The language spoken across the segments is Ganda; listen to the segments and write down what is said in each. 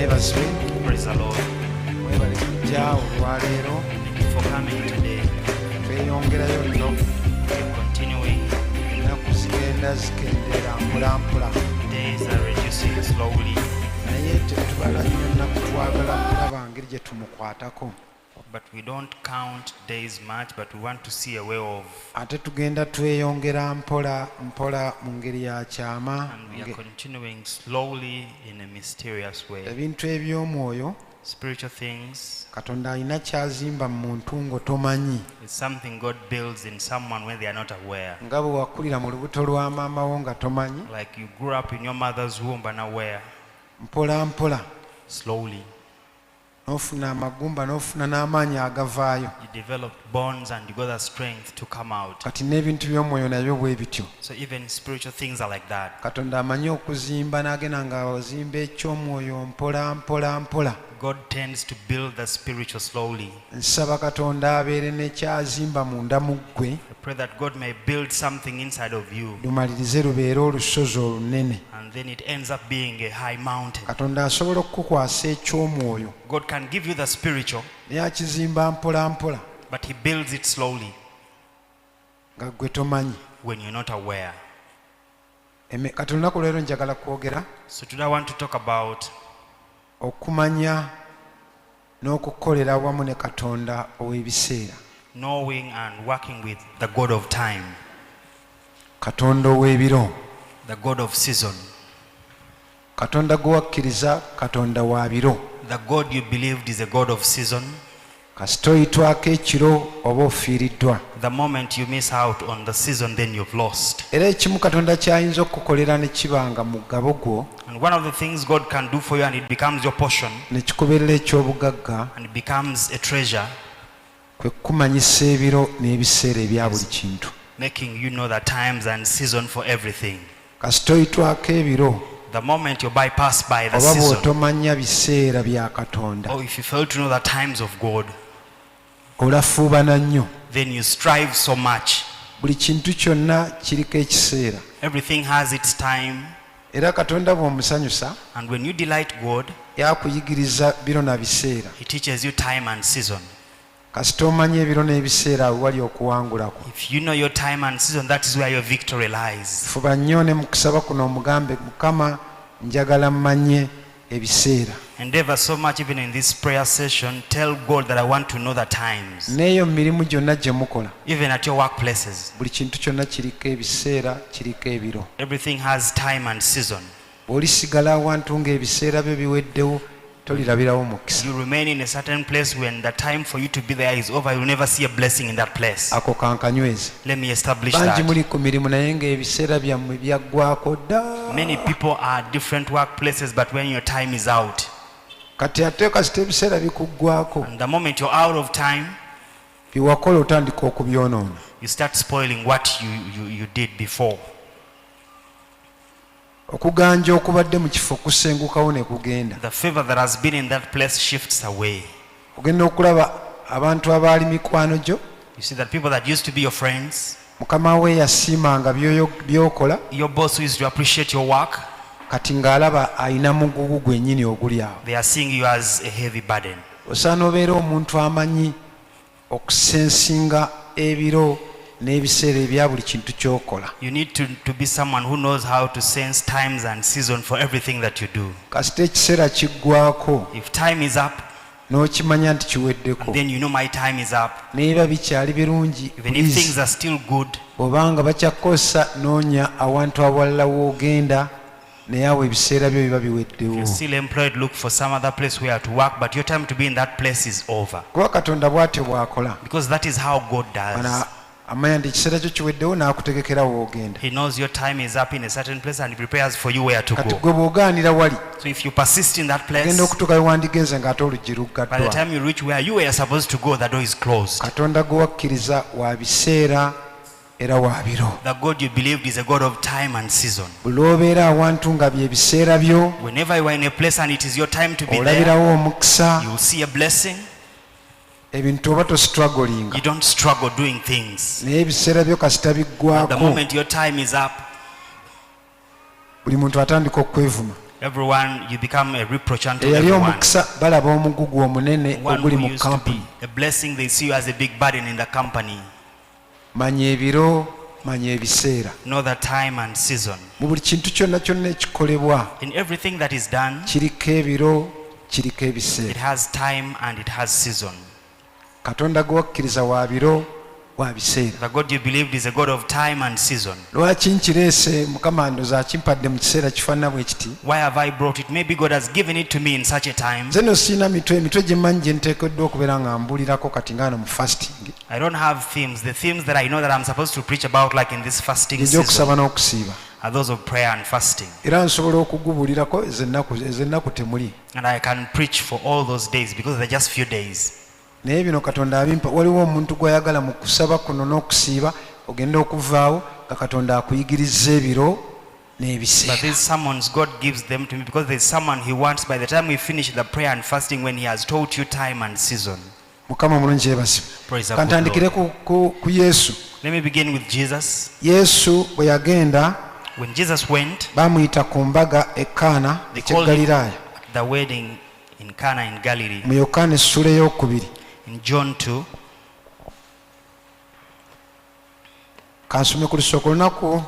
Mwebazwe. Praise the Lord. Mwebale kujja olwaleero. Thank you for coming today. Tweyongerayo nno. We're continuing. Ennaku zigenda zikendera mpola mpola. Days are reducing slowly. Naye tetubala nnyo ennaku twagala kulaba ngeri gye tumukwatako. But we don't count days much, but we want to see a way of. Ate tugenda tweyongera mpola mpola mu ngeri ya kyama. And we are continuing slowly in a mysterious way. Ebintu eby'omwoyo. Spiritual things. Katonda alina kyazimba mu muntu ng'otomanyi. It's something God builds in someone when they are not aware. Nga bwe wakulira mu lubuto lwa maama wo nga tomanyi. Like you grew up in your mother's womb unaware. Mpola mpola. Slowly. N'ofuna amagumba n'ofuna n'amaanyi agavaayo. You developed bonds and you got the strength to come out. Kati n'ebintu by'omwoyo nabyo bwe bityo. So even spiritual things are like that. Katonda amanyi okuzimba n'agenda nga ozimba eky'omwoyo mpola mpola mpola. God tends to build the spiritual slowly. Nsaba Katonda abeere n'ekyazimba munda mu ggwe. I pray that God may build something inside of you. Lumalirize lubeere olusozi olunene. And then it ends up being a high mountain. Katonda asobola okukukwasa eky'omwoyo. God can give you the spiritual. Naye akizimba mpola mpola. But he builds it slowly. Nga ggwe tomanyi. When you're not aware. Kati olunaku leero njagala kwogera. So today I want to talk about okumanya n'okukolera wamu ne Katonda ow'ebiseera. knowing and working with the God of time. Katonda ow'ebiro. The God of season. Katonda gwe wakkiriza Katonda wa biro. The God you believed is a God of season. Kasita oyitwako ekiro oba ofiiriddwa. The moment you miss out on the season, then you've lost. Era ekimu Katonda ky'ayinza okukukolera ne kibanga mu ggabo gwo. And one of the things God can do for you and it becomes your portion. Ne kikubeerera eky'obugagga. And it becomes a treasure. Kwe kumanyisa ebiro n'ebiseera ebya buli kintu. Making you know the times and season for everything. Kasita oyitwako ebiro. The moment you bypass by the oba season. bw'otomanya biseera bya Katonda. Or if you fail to know the times of God. Olafuubana nnyo. Then you strive so much. Buli kintu kyonna kiriko ekiseera. Everything has its time. Era Katonda bw'omusanyusa. And when you delight God. Yakuyigiriza biro na biseera. He teaches you time and season. Kasita omanya ebiro n'ebiseera wali okuwangulako. If you know your time and season, that is where your victory lies. Fuba nnyo ne mu kusaba kuno omugambe Mukama njagala mmanye ebiseera. Endeavor so much even in this prayer session, tell God that I want to know the times. N'eyo mirimu gyonna gye mukola. Even at your workplaces. Buli kintu kyonna kiriko ebiseera, kiriko ebiro. Everything has time and season. Bw'olisigala awantu ng'ebiseera byo biweddewo tolirabirawo mukisa. You remain in a certain place when the time for you to be there is over, you will never see a blessing in that place. Ako kankanyweze. Let me establish Bangi that. muli ku mirimu naye ng'ebiseera byammwe byaggwako dda. Many people are at different workplaces, but when your time is out. Kati ate kasita ebiseera bikuggwako. And the moment you're out of time, biwakola otandika okubyonoona. You start spoiling what you did before. Okuganja okubadde mu kifo kusengukawo ne kugenda. The favor that has been in that place shifts away. Ogenda okulaba abantu abaali mikwano gyo. You see that people that used to be your friends. Mukama we yasiimanga by'okola. Your boss who used to appreciate your work. Kati ng'alaba ayina mugugu gwennyini oguli awo. They are seeing you as a heavy burden. Osaana obeera omuntu amanyi okusensinga ebiro n'ebiseera ebya buli kintu ky'okola. You need to be someone who knows how to sense times and season for everything that you do. Kasita ekiseera kiggwako. If time is up, n'okimanya nti kiweddeko. then you know my time is up. N'eba bikyali birungi. Even if things are still good. Obanga bakyakosa noonya awantu awalala woogenda naye awo ebiseera byo biba biweddewo. You're still employed, look for some other place where to work, but your time to be in that place is over. Kuba Katonda bw'atyo bw'akola. Because that is how God does. Amanya nti ekiseera kyo kiweddewo n'akutegekera woogenda. He knows your time is up in a certain place and he prepares for you where to Kati go. gwe bw'ogaanira wali. So if you persist in that place, ogenda okutuuka wandigenze ng'ate oluggi luggaddwa. by the time you reach where you were supposed to go, the door is closed. Katonda gwe wakkiriza wa biseera era wa biro. The God you believed is a God of time and season. Buli obeera awantu nga bye biseera byo. Whenever you are in a place and it is your time to be there, olabirawo omukisa. you will see a blessing. Ebintu oba tostruggling. You don't struggle doing things. Naye ebiseera byo kasita biggwako. The moment your time is up, buli muntu atandika okwevuma. Everyone, you become a reproach unto eyali everyone. omukisa balaba omugugu omunene One oguli who mu used to kampuni. be a blessing, they see you as a big burden in the company. Manya ebiro, manya ebiseera. Know the time and season. Mu buli kintu kyonna kyonna ekikolebwa In everything that is done, kiriko ebiro, kiriko it ebiseera. has time and it has season. Katonda gwe wakkiriza wa biro, wa biseera. The God you believed is a God of time and season. Lwaki nkireese Mukama ndooza akimpadde mu kiseera kifaanana bwe kiti? Why have I brought it? Maybe God has given it to me in such a time. Nze no siina emitwe gye mmanyi gye nteekeddwa okubeera nga mbuulirako kati nga no mu fasting. I don't have themes. The themes that I know that I'm supposed to preach about, like in this fasting Egy'okusaba season, n'okusiiba. are those of prayer and fasting. Era nsobola okugubuulirako ezennaku temuli. And I can preach for all those days because they're just few days. Naye bino Katonda abimpa. Waliwo omuntu gw'ayagala mu kusaba kuno n'okusiiba ogenda okuvaawo nga Katonda akuyigiriza ebiro n'ebiseera. But these sermons, God gives them to me because there's someone He wants by the time we finish the prayer and fasting when He has taught you time and season. Mukama mulungi yeebazibwe. Praise the good Kantandikire ku Yesu. Let me begin with Jesus. Yesu bwe yagenda When Jesus went, bamuyita ku mbaga e Kaana they called eky'Eggaliraaya. him the wedding in Cana in Galilee. Mu Yokaana essula ey'okubiri. In John 2, Kansome ku lusooka olunaku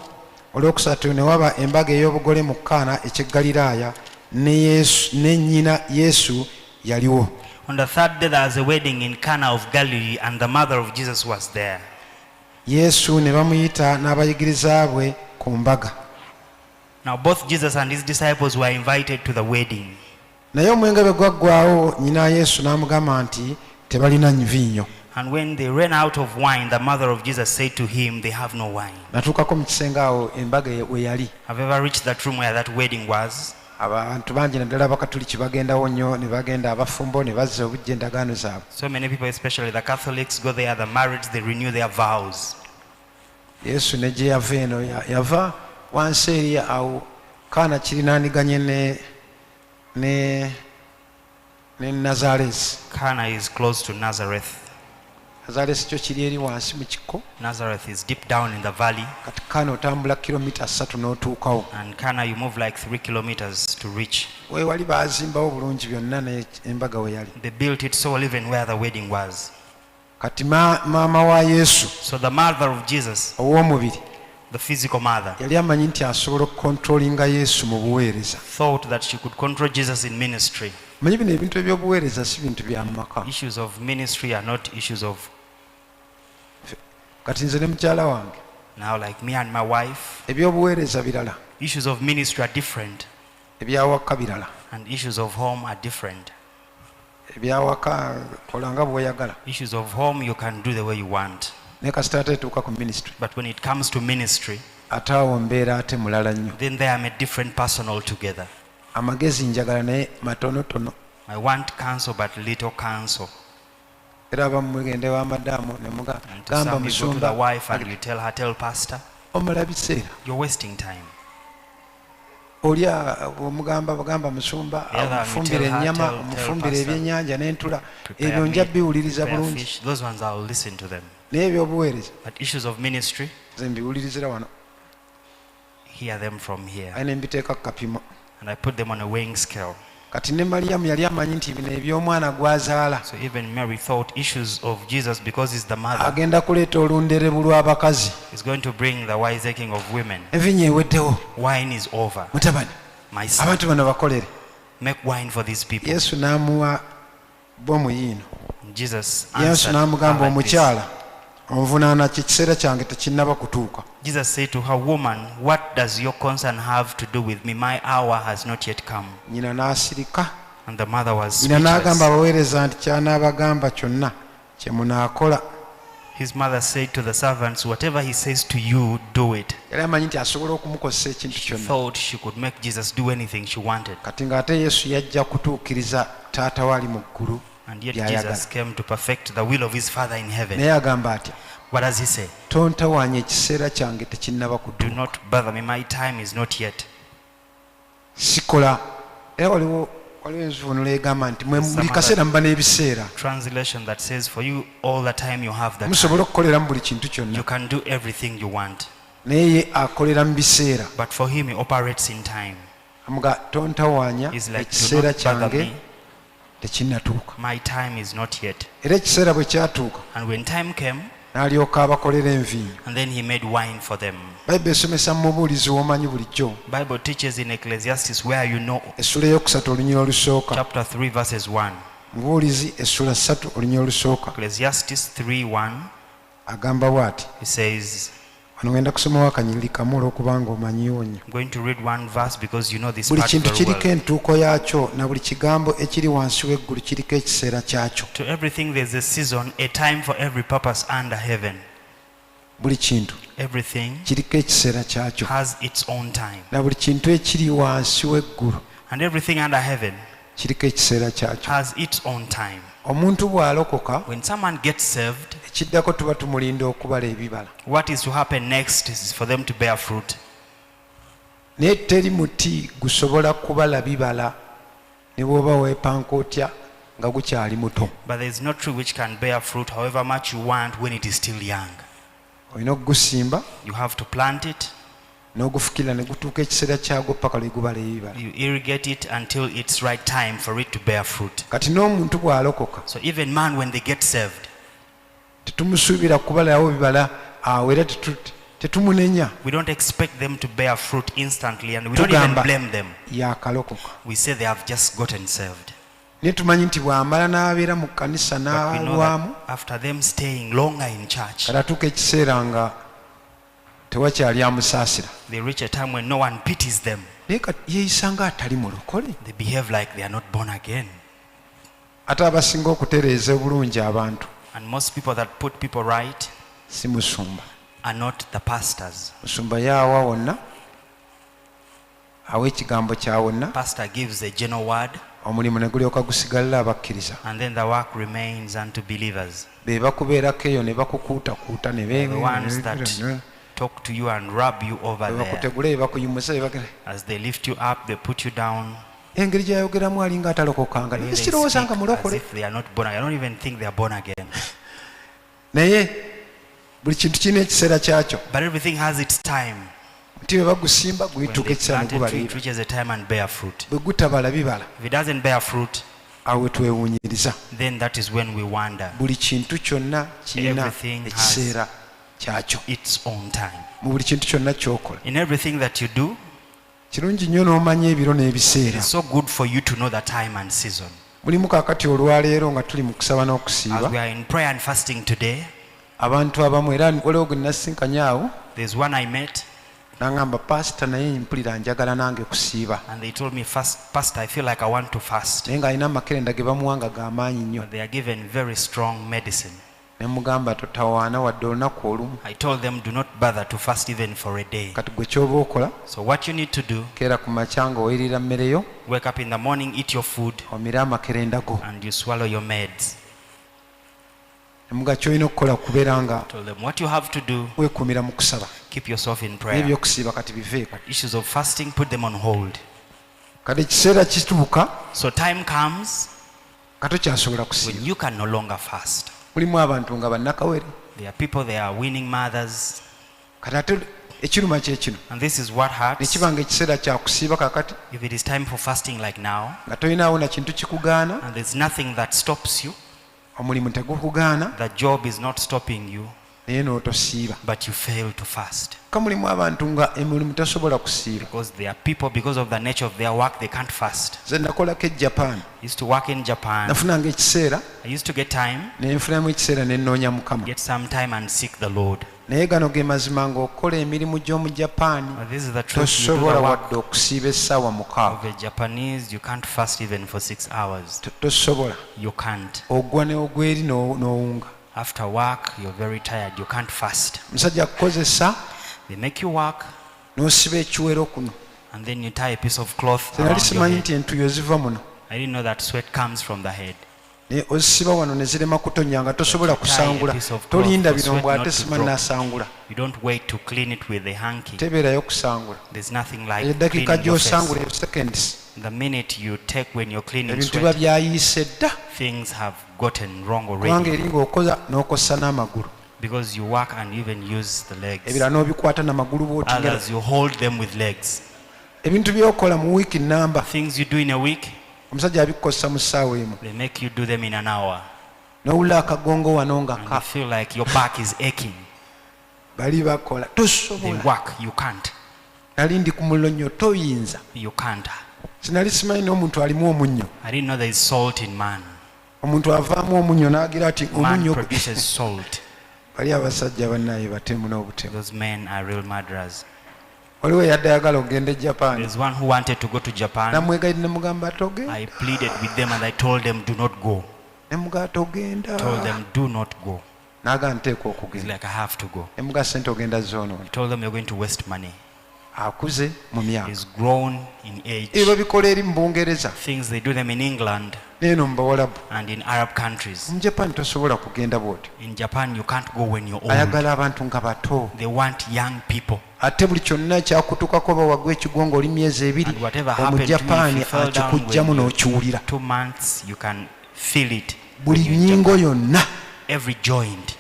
olwokusatu ne waba embaga ey'obugole mu Kaana eky'Eggaliraaya ne nnyina Yesu yaliwo. on the third day there was a wedding in Cana of Galilee, and the mother of Jesus was there. Yesu ne bamuyita n'abayigiriza bwe ku mbaga. Now both Jesus and his disciples were invited to the wedding. Naye omwenge bwe gwaggwaawo nnyina Yesu n'amugamba nti tebalina nvinnyo. And when they ran out of wine, the mother of Jesus said to him, they have no wine. Natuukako mu kisenge awo embaga we yali. Have you ever reached that room where that wedding was? Abantu bangi naddala abakatuliki bagendawo nnyo ne bagenda abafumbo ne bazza obujja endagaano zaabwe. So many people, especially the Catholics, go there, the marrieds, they renew their vows. Yesu ne gye yava eno yava wansi eri awo Kaana kirinaaniganye ne Nazaresi. Cana is close to Nazareth. Nazaresi kyo kiri eri wansi mu kiko. Nazareth is deep down in the valley. Kati Kaana otambula kilomita 3 n'otuukawo. And Cana, you move like 3 kilometers to reach. We wali baazimbawo bulungi byonna ne embaga we yali. They built it so well even where the wedding was. Kati maama wa Yesu So the mother of Jesus, ow'omubiri the physical mother, yali amanyi nti asobola okukontrolinga Yesu mu buweereza. thought that she could control Jesus in ministry. Manyi bino ebintu eby'obuweereza si bintu bya maka. Issues of ministry are not issues of, Kati nze ne mukyala wange now like me and my wife, eby'obuweereza birala, issues of ministry are different ebyawaka birala. and issues of home are different. Ebyawaka kola nga bw'oyagala. Issues of home you can do the way you want. Naye kasita ate etuuka ku ministry But when it comes to ministry, ate awo mbeera ate mulala nnyo. then they are a different person altogether. Amagezi njagala naye matonotono. I want counsel but little counsel. Era abamu mugende wa madamu ne And to mugamba some you go to the musumba wife and you tell her, tell pastor, omala biseera. you're wasting time. Oli bagamba musumba The other one you omufumbire tell her, ennyama tell omufumbire pastor, ebyennyanja n'entula Prepare ebyo nja meat, biwuliriza prepare bulungi. fish. Those ones I'll listen to them. Naye ebyobuweereza But issues of ministry, nze mbiwulirizira wano hear them from here. aye ne mbiteeka ku kapimo. And I put them on a weighing scale. Kati ne Maliyamu yali amanyi nti bino eby'omwana gw'azaala So even Mary thought issues of Jesus, because he's the mother, agenda kuleeta olunderebu lw'abakazi. is going to bring the wiseacring of women. Envinnyo eweddewo. Wine is over. Mutabani, My son, abantu bano bakolere. make wine for these people. Yesu n'amuwa bomuyiino. Jesus Yesu answered n'amugamba her like this. omukyala onvunaana ki kiseera kyange tekinnaba kutuuka. Jesus said to her, woman, what does your concern have to do with me? My hour has not yet come. Nnyina n'asirika. And the mother was Nnyina n'agamba speechless. abaweereza nti ky'anaabagamba kyonna kye munaakola. His mother said to the servants, whatever he says to you, do it. Yali amanyi nti asobola okumukozesa ekintu She kyonna. thought she could make Jesus do anything she wanted. Kati ng'ate Yesu yajja kutuukiriza taata we ali mu ggulu And yet by'ayagala. Jesus came to perfect the will of his Father in heaven. Naye agamba atya, What does he say? tontawaanya ekiseera kyange tekinnaba Do kutuuka. not bother me, my time is not yet. Sikola. Era waliwo enzuunulo egamba nti mwe buli kaseera muba n'ebiseera. Translation that says, for you all the time you have that Musobola time. okukolera mu buli kintu kyonna. You can do everything you want. Naye ye akolera mu biseera. But for him, he operates in time. amuga tontawaanya He's like, do ekiseera not bother kyange me. tekinnatuuka. My time is not yet. Era ekiseera bwe kyatuuka And when time came, n'alyoka abakolera envinnyo. and then he made wine for them. Bayibuli esomesa mu Mubuulizi w'omanyi bulijjo Bible teaches in Ecclesiastes where you know, essula eyokusatu olunyira olusooka. chapter 3 verses 1. Mubuulizi essula 3 olunyira olusooka Ecclesiastes 3:1. agamba bw'ati. He says, Wano ngenda kusomawo akanyiriri kamu olw'okubanga omanyiwo nnyo. I'm going to read one verse because you know this Buli part kintu very kiriko well. entuuko yaakyo na buli kigambo ekiri wansi w'eggulu kiriko ekiseera kyakyo. To everything there's a season, a time for every purpose under heaven. Buli kintu Everything kiriko ekiseera kyakyo has its own time. na buli kintu ekiri wansi w'eggulu And everything under heaven kiriko ekiseera kyakyo. has its own time. Omuntu bw'alokoka When someone gets saved, ekiddako tuba tumulinda okubala ebibala. what is to happen next is for them to bear fruit. Naye teri muti gusobola kubala bibala ne bw'oba weepanka otya nga gukyali muto. But there is no tree which can bear fruit however much you want when it is still young. Olina okugusimba You have to plant it, n'ogufukira ne gutuuka ekiseera kyagwo paka lwe gubala ebibala. you irrigate it until it's right time for it to bear fruit. Kati n'omuntu bw'alokoka So even man, when they get saved, tetumusuubira kubalawo bibala awo era tetumunenya. we don't expect them to bear fruit instantly, and we don't even Tugamba blame them. yakalokoka. We say they have just gotten saved. Naye tumanyi nti bw'amala n'abeera mu kkanisa But we know n'alwamu that after them staying longer in church, kati atuuka ekiseera nga tewakyali amusaasira. they reach a time when no one pities them. Naye kati yeeyisa nga atali mulokole. They behave like they are not born again. Ate abasinga okutereeza obulungi abantu And most people that put people right si musumba. are not the pastors. Musumba yaawa wonna, awa ekigambo kya wonna, Pastor gives a general word, omulimu ne gulyoka gusigalira abakkiriza. and then the work remains unto believers. Be bakubeerako eyo ne bakukuutakuuta ne The ones that talk to you and rub you over there. bakutegula be bakuyimusa be bagenda. As they lift you up, they put you down. Engeri gy'ayogeramu alinga atalokokanga. They Naye speak sirowooza nga as mulokole. if they are not born again. I don't even think they are born again. Naye buli kintu kirina ekiseera kyakyo. But everything has its time. Muti bwe bagusimba When guyituuka they ekiseera ne plant a tree, it gubalira. reaches a time and bear fruit. Bwe gutabala bibala If it doesn't bear fruit, awo we twewuunyiriza. then that is when we wonder. Buli kintu kyonna kirina Everything has ekiseera kyakyo. its own time. Mu buli kintu kyonna ky'okola. In everything that you do, Kirungi nnyo n'omanya ebiro it n'ebiseera. is so good for you to know the time and season. Mulimu kaakati olwaleero nga tuli mu kusaba As n'okusiiba. we are in prayer and fasting today, Abantu abamu era waliwo gwe nasinkanya awo there's one I met, n'aŋŋamba pasita naye mpulira njagala nange kusiiba. and they told me, Pastor, I feel like I want to fast. Naye ng'alina amakerenda ge bamuwa nga g'amaanyi nnyo. But they are given very strong medicine. Ne mugamba totawaana wadde olunaku olumu. I told them, do not bother to fast even for a day. Kati gwe ky'oba okola So what you need to do, keera ku makya nga owerera mmere yo wake up in the morning, eat your food, omire amakerenda go. and you swallow your meds. Ne muga ky'olina okukola kubeera nga I told them, what you have to do, weekuumira mu kusaba. keep yourself in prayer. N'ebyokusiiba kati biveeko. Issues of fasting, put them on hold. Kati ekiseera kituuka So time comes kati okyasobola kusiiba. when you can no longer fast. Mulimu abantu nga bannakawere. There are people, they are winning mothers, Kati ate ekiruma kye kino. and this is what Ne hurts. kiba nga ekiseera kya kusiiba kakati If it is time for fasting like now, nga tolinaawo na kintu kikugaana, and there's nothing that stops you, omulimu tegukugaana, the job is not stopping you, naye n'otosiiba. but you fail to fast. Ka mulimu abantu nga emirimu tasobola kusiiba. Because there are people, because of the nature of their work, they can't fast. Nze nakolako e Japan. I used to work in Japan. Nafunanga ekiseera I used to get time, ne nfunamu ekiseera ne nnoonya Mukama. get some time and seek the Lord. Naye gano ge mazima ng'okola emirimu gy'omu Japaani But this is the truth. You do tosobola the work wadde okusiiba essaawa of mukaaga. a Japanese, you can't fast even for 6 hours. Tosobola. You can't. Ogwa ne ogweri n'owunga. After work, you're very tired. You can't fast. Omusajja akukozesa They make you work, n'osiba ekiwero kuno. and then you tie a piece of cloth Nali around your simanyi head. nti entuyo ziva muno. I didn't know that sweat comes from the head. Naye ozisiba wano ne zirema kutonnya nga tosobola kusangula. Tolinda birombo ate sima n'asangula. You don't wait to clean it with a hanky. Tebeerayo kusangula. There's nothing like Eddakiika cleaning your face. gy'osangula seconds. The minute you take when you're cleaning Ebintu biba sweat, byayiise dda. things have gotten wrong Kubanga already. eri ng'okoza n'okosa n'amagulu. Because you work and even use the legs. Ebirala n'obikwata n'amagulu bw'otigera. Others, you hold them with legs. ebintu byokola mu wiiki namba Things you do in a week, omusajja abikosa mu ssaawa emu they make you do them in an hour. n'owulira akagongo wano nga And you ka feel like your back is aching. bali bakola They tosobola work, you can't. nali ndi ku muliro nnyo toyinza You can't. sinali simanyi n'omuntu alimu omunnyo I didn't know there is salt in man. omuntu avaamu omunnyo n'agira ati Man omunnyo produces salt. bali abasajja bannaye batemu n'obutemu Those men are real murderers. waliwo eyadde ayagala okugenda e Japan There's one who wanted to go to Japan. namwegayidde nemugamba togenda I pleaded with them and I told them, do not go. nemugaa togenda Told them, do not go. naga nteekwa It's okugenda like, I have to go. nemugaa sente ogenda zoono I told them, you're going to waste money. akuze mu myaka He's grown in age. ebyo babikola eri mu Bungereza Things they do them in England neeno mu Bawarabu and in Arab countries. mu Japan tosobola kugenda bwotyo In Japan, you can't go when you're old. ayagala abantu nga bato They want young people. ate buli kyonna kyakutukako bawagwa ekigongo oli myezi ebiri And whatever omu happened to me, if Japaani you fell down akikugjamu when n'okiwulira 2 months, you can feel it. buli When you're in nnyingo Japan. yonna Every joint.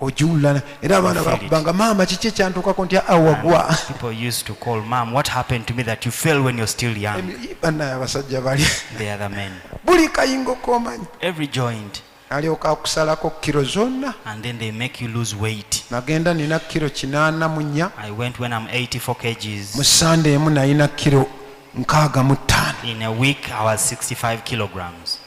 ogiwulana era abaana Feel it. bakubanga maama kiki ekyantukako nti awagwa And people used to call, Mom, what happened to me that you fell when you're still young? bannaye abasajja bali They are the men. buli kayingo k'omanyi Every joint. alyoka akusalako kiro zonna And then they make you lose weight. nagenda nina kiro 84 I went when I'm 84 mu kgs. sande emu nalina kiro 65 In a week, I was 65 kilograms.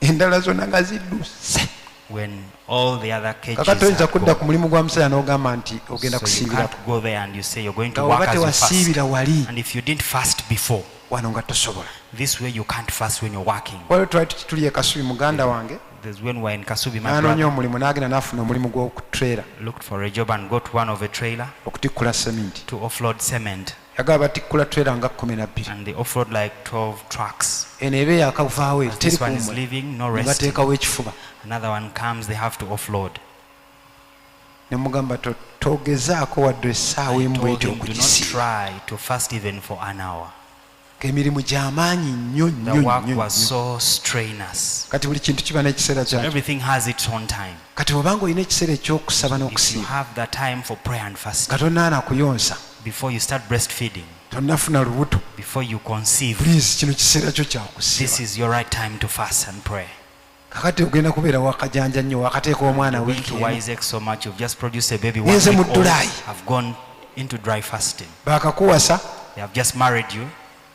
endala zonna nga zidduse When all the other kgs kakati oyinza had kudda gone. ku mulimu gwa musaya n'ogamba nti ogenda So you kusiibirako can't go there and you say you're going nga to work oba as you fast. tewasiibira wali And if you didn't fast before, wano nga tosobola this way you can't fast when you're working. waliwo twali tuli e Kasubi muganda wange There's when we're in Kasubi, my n'anoonya brother omulimu n'agenda n'afuna omulimu gw'okutrera looked for a job and got one of a trailer okutikkula seminti to offload cement. yagaba batikkula trera nga 12 And they offload like 12 trucks. eno eba eyakavaawo As teri this one is kumwe leaving, no ne resting. bateekawo ekifuba Another one comes, they have to offload. ne mugamba togezaako wadde essaawa I emu told bwetyo him, do not okugisiiba try to fast even for an hour. emirimu gy'amaanyi nnyo The nnyo work nnyo was nnyo. so strenuous. kati buli kintu kiba n'ekiseera kyakyo Everything has its own time. kati obanga olina ekiseera ekyokusaba If you n'okusiiba have the time for prayer and fasting, katonda anakuyonsa before you start breastfeeding, tonnafuna lubuto before you conceive, pulizi kino kiseera kyo this kyakusiiba is your right time to fast and pray. kakati ogenda kubeera wakajanja nnyo wakateeka omwana You're going wiiki to emu Isaac so much, you've just produced a baby 1 Ngenze mu week old. July. I've gone into dry fasting. baakakuwasa They have just married you.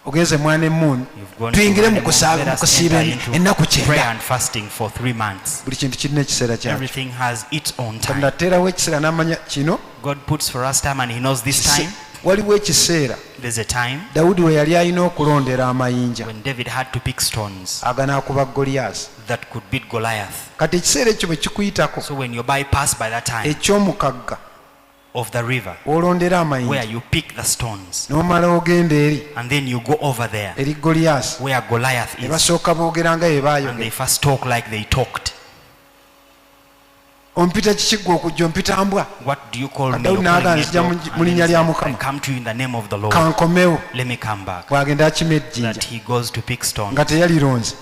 ogenze mwana emmuunu You've gone to tuyingire mu honeymoon. Let us kusiiba enter into ennaku prayer 9 and fasting for 3 months. buli kintu kirina ekiseera kyakyo Everything has its own time. katonda ateerawo ekiseera n'amanya kino God puts for us time and He knows this time. waliwo ekiseera There's a time dawudi we yali alina okulondera amayinja when David had to pick stones aganaakuba goliyasi that could beat Goliath. kati ekiseera ekyo bwe kikuyitako So when you bypass by that time eky'omukagga of the river, olondera where amayinja you pick the stones, n'omala ogenda eri and then you go over there eri goliyasi where Goliath ne is, basooka boogera nga bye and baayogera they first talk like they talked. ompita kikiggwa okujja ompita mbwa What do you call me? Dawudi You're calling n'agamba me a nzija dog. mu And linnya then he lya said, Mukama. I come to you in the name of the Lord. kankomewo Let me come back. bw'agenda akima ejjinja That he goes to pick stones. nga teyalironze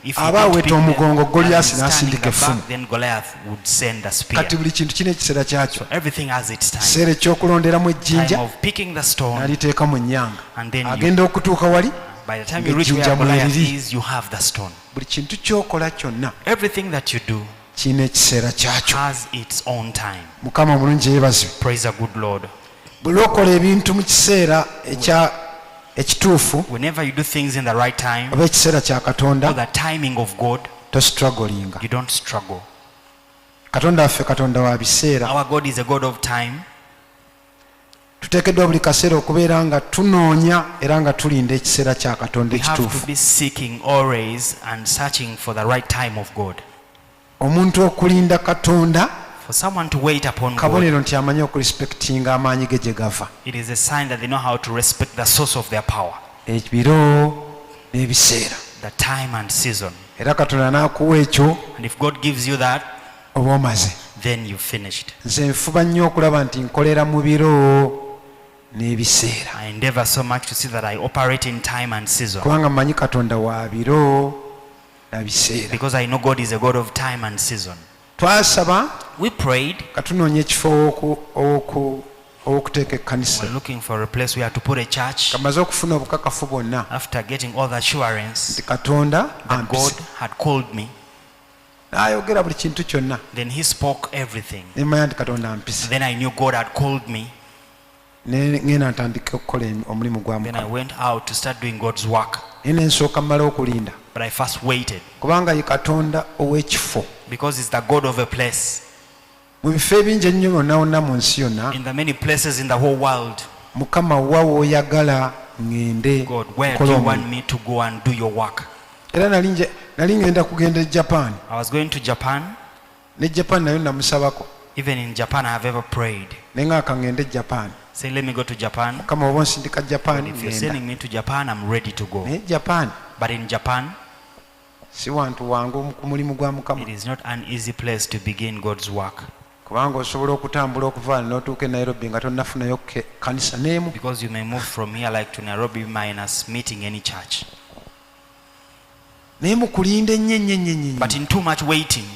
If he aba didn't aweta pick them, omugongo and goliyasi he's standing n'asindika effumu back, then Goliath would send a spear. kati buli kintu kirina ekiseera kyakyo Everything has its time. kiseera ekyokulonderamu Time ejjinja of picking the stone, n'aliteeka mu nnyanga and then you, agenda okutuuka wali by the time you reach where ng'ejjinja Goliath mweriri is, you have the stone. buli kintu kyokola kyonna Everything that you do kirina ekiseera kyakyo has its own time. mukama omulungi yeebazibwe Praise the good Lord. buli okola ebintu mu kiseera ekituufu Whenever you do things in the right time, oba ekiseera kya or katonda the timing of God, tostrugglinga you don't struggle. katonda waffe katonda wa biseera Our God is a God of time. tuteekeddwa buli kaseera okubeera nga tunoonya era nga tulinda ekiseera kya katonda We have to ekituufu be seeking always and searching for the right time of God. omuntu okulinda katonda For someone to wait upon God, kabonero nti amanyi okurespektinga amaanyi ge gye gava it is a sign that they know how to respect the source of their power, ebiro n'ebiseera the time and season. era katonda n'akuwa ekyo And if God gives you that, oba omaze then you've finished. nze nfuba nnyo okulaba nti nkolera mu biro n'ebiseera I endeavor so much to see that I operate in time and season, kubanga mmanyi katonda wa biro na biseera because I know God is a God of time and season. twasaba We prayed katunoonya ekifo owokuteeka ekkanisa. We're looking for a place where to put a church. Kamaze okufuna obukakafu bwonna After getting all the assurance nti Katonda that God ampise, had called me, n'ayogera buli kintu kyonna, then he spoke everything. ne mmanya nti Katonda ampise, Then I knew God had called me. ne ngenda ntandika okukola omulimu gwa Then I Mukama. went out to start doing God's work. Naye ne nsooka mmala okulinda, But I first waited kubanga ye Katonda ow'ekifo. because he's the God of a place. Mu bifo ebingi ennyo byonna wonna mu nsi yonna, In the many places in the whole world, Mukama wa w'oyagala ŋŋende God, where do nkola you omulimu. want me to go and do your work? Era nali ŋŋenda kugenda e Japan. I was going to Japan. Ne Japan nayo namusabako, Even in Japan, I have ever prayed. ne ŋŋaaka ŋŋende e Japan. Say, let me go to Japan. Mukama oba onsindika Japan If you're ŋŋenda. sending me to Japan, I'm ready to go. Naye Japan But in Japan, si wantu wangu ku mulimu gwa Mukama, it is not an easy place to begin God's work, kubanga osobola okutambula okuva n'otuuka e Nairobi nga tonnafunayo kanisa n'emu. because you may move from here like to Nairobi minus meeting any church. Naye mu kulinda ennyo But in too much waiting,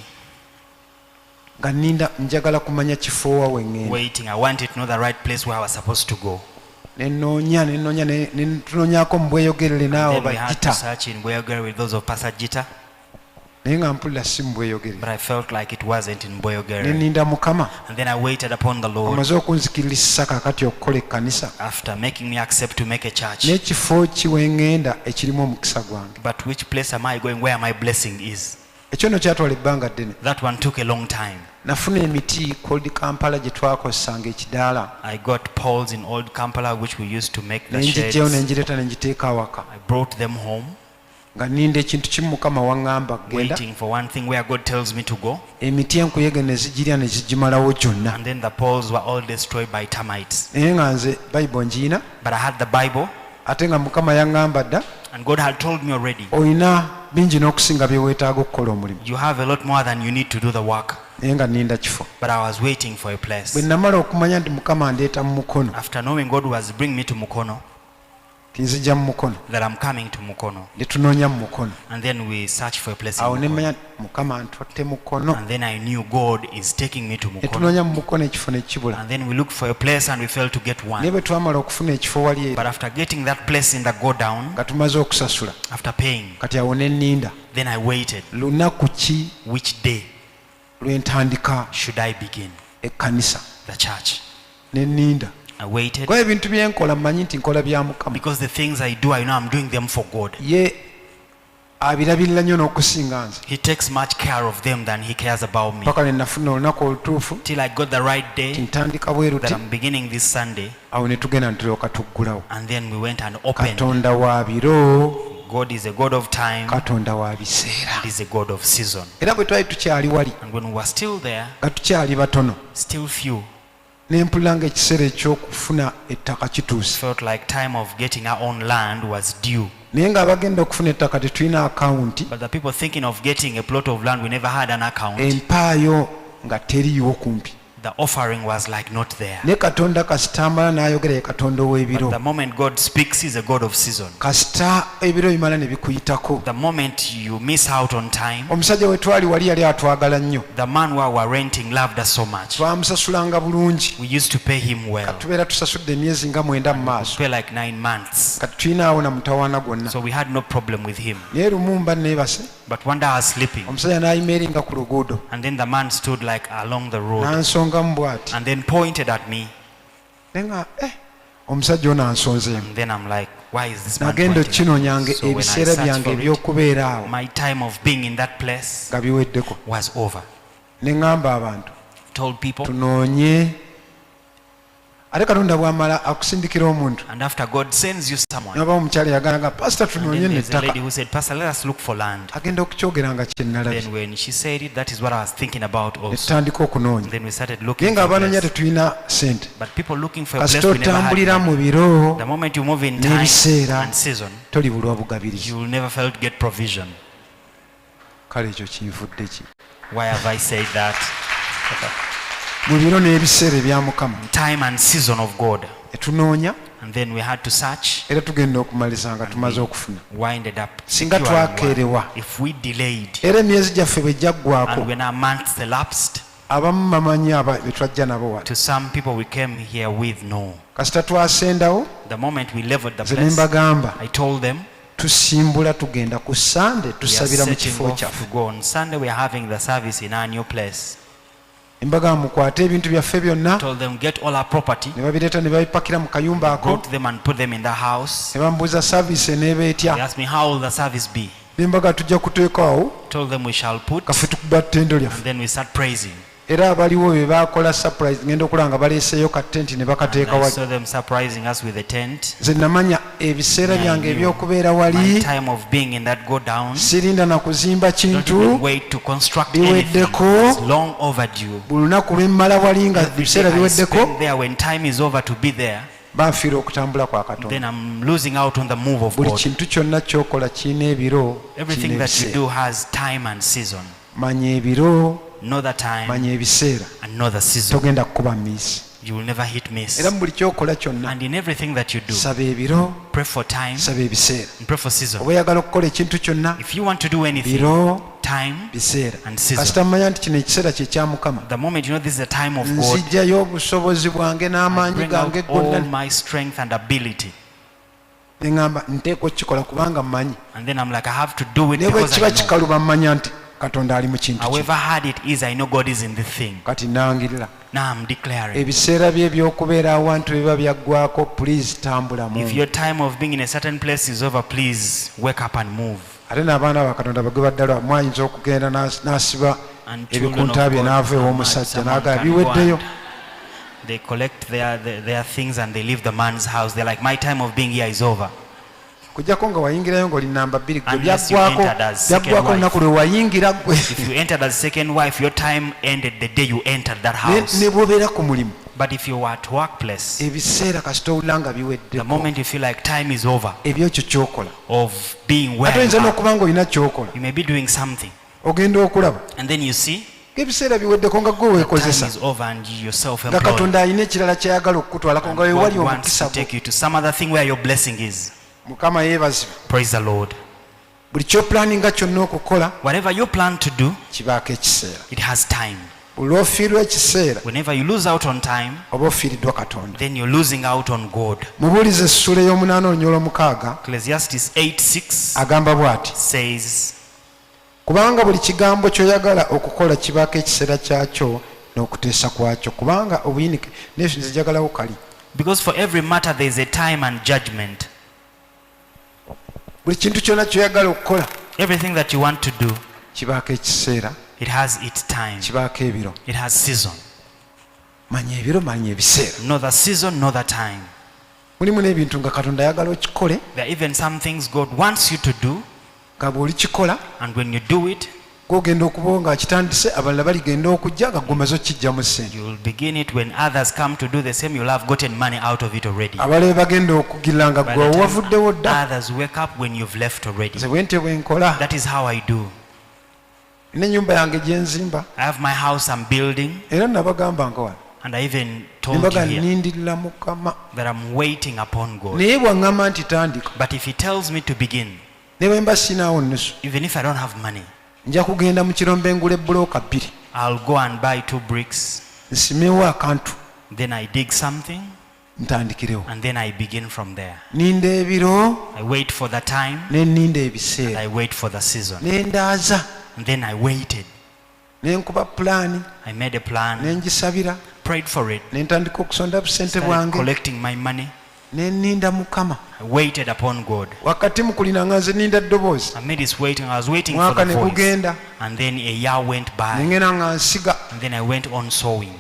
nga nninda njagala kumanya kifo wa we ŋŋenda. I wanted to know the right place where I was supposed to go. Ne tunoonyaako mu bweyogerere n'abo Then we had to bajita, search in Boyogere with those of Pastor Jita, naye nga mpulira si mu bweyogerere. but I felt like it wasn't in Ne Boyogere. nninda Mukama And then I waited upon the Lord amaze okunzikiriza kaakati okukola ekkanisa, after making me accept to make a church. n'ekifo ki we ŋŋenda ekirimu omukisa gwange. But which place am I going where my blessing is? Ekyo nno kyatwala ebbanga ddene. That one took a long time. Nafuna emiti Cold Kampala gye twakozesanga ekidaala, I got poles in old Kampala which we used to make the ne njijjayo ne shades. ngireeta ne ngiteeka awaka, I brought them home, nga nninda ekintu kimu Mukama waŋŋamba genda, waiting for one thing where God tells me to go. emiti enkuyege ne zigirya ne zigimalawo gyonna. And then the poles were all destroyed by termites. Naye nga nze Bayibuli ngiina, But I had the Bible, ate nga Mukama yaŋŋamba dda, and God had told me already, olina bingi n'okusinga bye weetaaga okukola omulimu. you have a lot more than you need to do the work. Naye nga nninda kifo. But I was waiting for a place. Bwe namala okumanya nti Mukama andeeta mu mukono, After knowing God was bringing me to Mukono, tinzijja mu mukono, that I'm coming to Mukono. ne tunoonya mu mukono. And then we searched for a place in Awo ne Mukono. mmanya nti Mukama antwatte mukono, And then I knew God is taking me to ne Mukono. tunoonya mu mukono ekifo ne kibula. And then we looked for a place and we failed to get Naye one. bwe twamala okufuna ekifo wali eri, But after getting that place in the go down, nga tumaze okusasula, after paying, kati awo ne nninda then I waited. lunaku ki Which day lwe ntandika should I begin ekkanisa. the church? Ne nninda I waited kuba ebintu bye nkola mmanyi nti nkola bya Mukama, because the things I do, I know I'm doing them for God. ye abirabirira nnyo n'okusinga nze, He takes much care of them than he cares about me. paka ne nafuna olunaku olutuufu Till I got the right day tintandika bwe that ruti, I'm beginning this Sunday, awo ne tugenda ne tulyoka tuggulawo. and then we went and opened. Katonda wa biro, God is a God of time, Katonda wa biseera. He is a God of season. Era bwe twali tukyali wali And when we were still there, nga tukyali batono, still few, ne mpulira ng'ekiseera eky'okufuna ettaka kituuse. felt like time of getting our own land was due. Naye ng'abagenda okufuna ettaka tetulina akawunti, But the people thinking of getting a plot of land, we never had an account. empaayo nga teriiwo kumpi. The offering was like not there. Ne Katonda kasita amala n'ayogera ye Katonda But ow'ebiro. the moment God speaks, He's a God of season. Kasita ebiro bimala ne bikuyitako. The moment you miss out on time, Omusajja we twali wali yali atwagala nnyo, the man who we were renting loved us so much. twamusasulanga bulungi, We used to pay him well. tubeera tusasudde emyezi nga 9 mu maaso, Pay like 9 months. kati tulinaawo na mutawaana gwonna. So we had no problem with him. Naye lumu mba neebase, But one day I was sleeping, omusajja n'ayima eri nga ku luguudo, and then the man stood like along the road n'ansongamu bw'ati. and then pointed at me. Naye nga omusajja ono ansonzeemu. And then I'm like, why is this man Nagenda pointing at me? okinoonyanga So when I ebiseera searched byange for it, eby'okubeera awo my time of being in that place nga biweddeko. was over. Ne ŋŋamba abantu Told people, tunoonye, ate Katonda bw'amala akusindikira omuntu, and after God sends you someone, naba omukyala yagalaga pasita and tunoonye then there's a lady n'ettaka, who said, Pastor, let us look for land. agenda okukyogeranga kye nalabye. Then when she said it, that is what I was thinking about Ne also. tutandika okunoonya, Then we started naye looking nga for a abanoonya place. tetulina ssente. But people looking for a place Kasita we never had otambulira mu money. biro The moment you move in time n'ebiseera and season, tolibulwa bugabirizi. you will never fail to get provision. Kale ekyo kinvudde ki? Why have I said that? Mu biro n'ebiseera ebya Mukama Time and season of God. etunoonya, And then we had to search. era tugenda okumaliza nga tumaze okufuna. We ended up Singa securing twakeerewa, one. If we delayed era emyezi gyaffe bwe gyaggwako, and when our months elapsed, abamu bamanyi betwajja nabo wano To some people we came here with no. kasita twasendawo The moment we leveled the nze place, nembagamba I told them tusimbula tugenda ku Sande we are tusabira mu setting kifo off kyaffe to go. On Sunday we are having the service in our new place. embaga mukwate ebintu byaffe byonna Told them get all our property, ne babireeta ne babipakira mu kayumba ako brought them and put them in the house. ne bambuuza saavisi eneeba They etya asked me how will the service be. nembaga tujja kuteekawo Told them we shall put, kaffe tukuba ttendo lyaffe and then we start praising. era abaliwo be bakola surprise ngenda okulaba nga baleeseeyo ka tenti ne And bakateeka I wali saw them surprising us with a tent. nze namanya ebiseera byange knew eby'okubeera My wali time of being in that go down. sirinda na kuzimba Don't even kintu wait to construct biweddeko. anything. It's long overdue. buli lunaku lwe mmala wali nga Every ebiseera day I biweddeko spend there, when time is over to be there, banfiira okutambula kwa then katonda I'm losing out on the move of buli God. kintu kyonna kyokola kirina ebiro Everything kirina that you ebiseera do has time and season. manya ebiro Know the time manya ebiseera and know the season. togenda kukuba miisi You will never hit miss. era mu buli kyokola kyonna And in everything that you do, saba ebiro pray for time saba ebiseera and pray for season. oba oyagala okukola ekintu kyonna If you want to do anything, biro time biseera and season. kasita mmanya nti kino ekiseera kye kya mukama The moment you know this is the time of God, nzijjayo obusobozi bwange I n'amaanyi bring out gange all gonna my strength and ability. neŋŋamba nteeka okukikola kubanga mmanyi And then I'm like, I have to do it ne bwe because kiba I know. kikaluba mmanya nti katonda ali mu kintu kino However hard it is, I know God is in the thing. kati nangirira Now I'm declaring. ebiseera bye eby'okubeera awantu biba byaggwako please tambula If mu your time of being in a certain place is over, please wake up and move. ate n'abaana ba katonda bagwe baddala mwayinza okugenda n'asiba And children of ebikunta bye God, n'ava ew'omusajja someone n'agala can go biweddeyo and they collect their things and they leave the man's house. They're like, my time of being here is over. kujjako nga wayingirayo ng'oli namba 2 gwe Unless you byaggwako entered as second byaggwako wife. olunaku lwe wayingira gwe If you entered as second wife, your time ended the day you entered that house. ne bw'obeera ku mulimu But if you were at workplace, ebiseera kasita owulira nga the biweddeko moment you feel like time is over ebyokyo kyokola of being ate where oyinza you are, n'okuba ng'olina kyokola you may be doing something. ogenda okulaba And then you see ng'ebiseera biweddeko nga gwe time weekozesa is over and you're nga self-employed. katonda alina ekirala kyayagala okukutwalako nga God wewali wants omukisa to gwo take you to some other thing where your blessing is. mukama yeebazibwe Praise the Lord. buli kyopulaninga kyonna okukola Whatever you plan to do, kibaako ekiseera it has time. buli ofiirwa ekiseera Whenever you lose out on time, oba ofiiriddwa katonda then you're losing out on God. mubuulize essula ey'omunaana olunyolo mukaaga Ecclesiastes 8:6 agamba bw'ati says, kubanga buli kigambo ky'oyagala okukola kibaako ekiseera kyakyo n'okuteesa kwakyo kubanga obuyinike neso nzijagalawo kali because for every matter there is a time and judgment. buli kintu kyonna ky'oyagala okukola Everything that you want to do, kibaako ekiseera it has its time. kibaako ebiro It has season. manya ebiro manya ebiseera Know the season, know the time. mulimu n'ebintu nga katonda ayagala okikole There are even some things God wants you to do, nga bw'olikikola and when you do it, gwogenda okuba nga akitandise abalala baligenda okujja nga gwomaze okijjamu ssente you will begin it. When others come to do the same, you'll have gotten money out of it already. abalala bagenda okugirira nga By gwe the wavuddewo time dda others wake up when you've left already. nze bwe ntyo bwe nkola That is how I do. n'ennyumba yange gye nzimba I have my house I'm building, era nabagamba nga wano and I even told nembaga you here nnindirira mukama that I'm waiting upon God. naye bwaŋŋamba nti tandika But if He tells me to begin, ne bwe mba sinaawo nnusu even if I don't have money, nja kugenda mu kirombe ngula ebbulooka 2 I'll go and buy 2 bricks, nsimewo akantu then I dig something, ntandikirewo and then I begin from there. ninda ebiro I wait for the time, ne nninda and ebiseera I wait for the season. ne ndaaza And then I waited. ne nkuba pulaani I made a plan, ne ngisabira prayed for it, ne ntandika okusonda busente started bwange collecting my money. ne nninda mukama I waited upon God. wakati mu kulina nga nze nninda ddoboozi Amid this waiting, I was waiting for mwaka the ne voice. gugenda And then a year went ne by, ŋŋenda nga nsiga and then I went on sowing.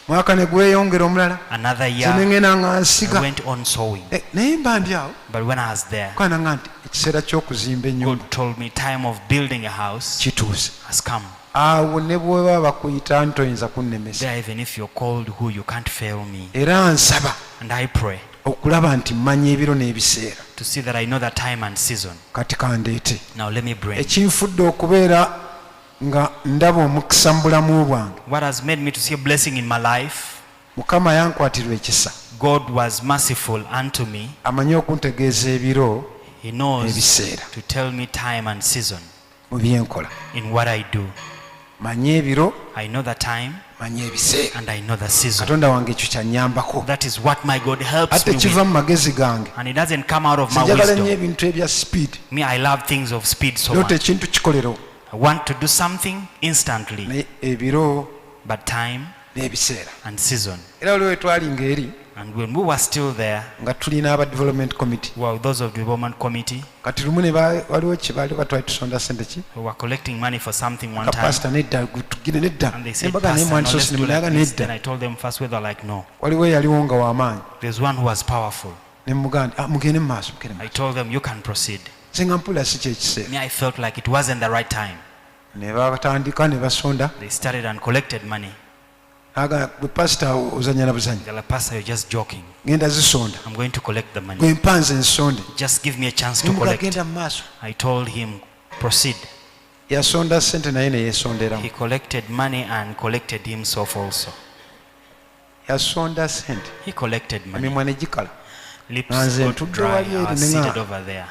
mwaka ne gweyongera omulala Another nze ne year, ŋŋenda nga I nsiga went on sowing. naye mba ndi awo But when I was there, kwananga nti ekiseera ky'okuzimba ennyumba God told me time of building a house kituuse has come. awo ne bweba bakuyita nti oyinza kunnemesa There, even if you're called who, you can't fail me. era nsaba And I pray okulaba nti mmanya ebiro n'ebiseera to see that I know the time and season. kati kandeete Now let me bring ekinfudde okubeera nga ndaba omukisa mu bulamu bwange what has made me to see a blessing in my life. mukama yankwatirwa ekisa God was merciful unto me. amanyi okuntegeeza ebiro He knows ebiseera to tell me time and season mu byenkola in what I do. manye ebiro I know the time, manyi ebiseera and I know the season. katonda wange ekyo kyanyambako That is what my God helps ate me kiva with. mu magezi gange And it doesn't come out of my njagala nnyo wisdom. ebintu ebya speed Me, I love things of speed so loota much. ekintu kikolero I want to do something instantly. naye ebiro But time n'ebiseera and season. era waliwo wetwalinga eri And when we were still there, nga tulina aba development committee well, those of the development committee, kati lumu waliwo kibaali batwali tusonda sente ki who were collecting money for something one ka time. pasita nedda tugire nedda And they said, nembaga naye Pastor, now let's mwandisosi do nemunaga like this. Then nedda I told them first whether like no. waliwo eyaliwo nga w'amaanyi There's one who was powerful. nemugamba mugende mu maaso mugende mu I maaso told them you can proceed. nze nga mpulira si kyekiseera Me, I felt like it wasn't the right time. ne batandika ne basonda They started and collected money. naga gwe pasita ozanya na buzanyi They're like, Pastor, you're just joking. genda zisonda I'm going to collect the money. gwe mpanze ensonde Just give me a chance to nemuga collect. genda mu maaso I told him, proceed. yasonda sente naye neyesonderamu He collected money and collected himself also. yasonda sente He collected money. emimwa ne gikala Lips Nanze got ntudde dry. wali I eri was nenga- seated over there.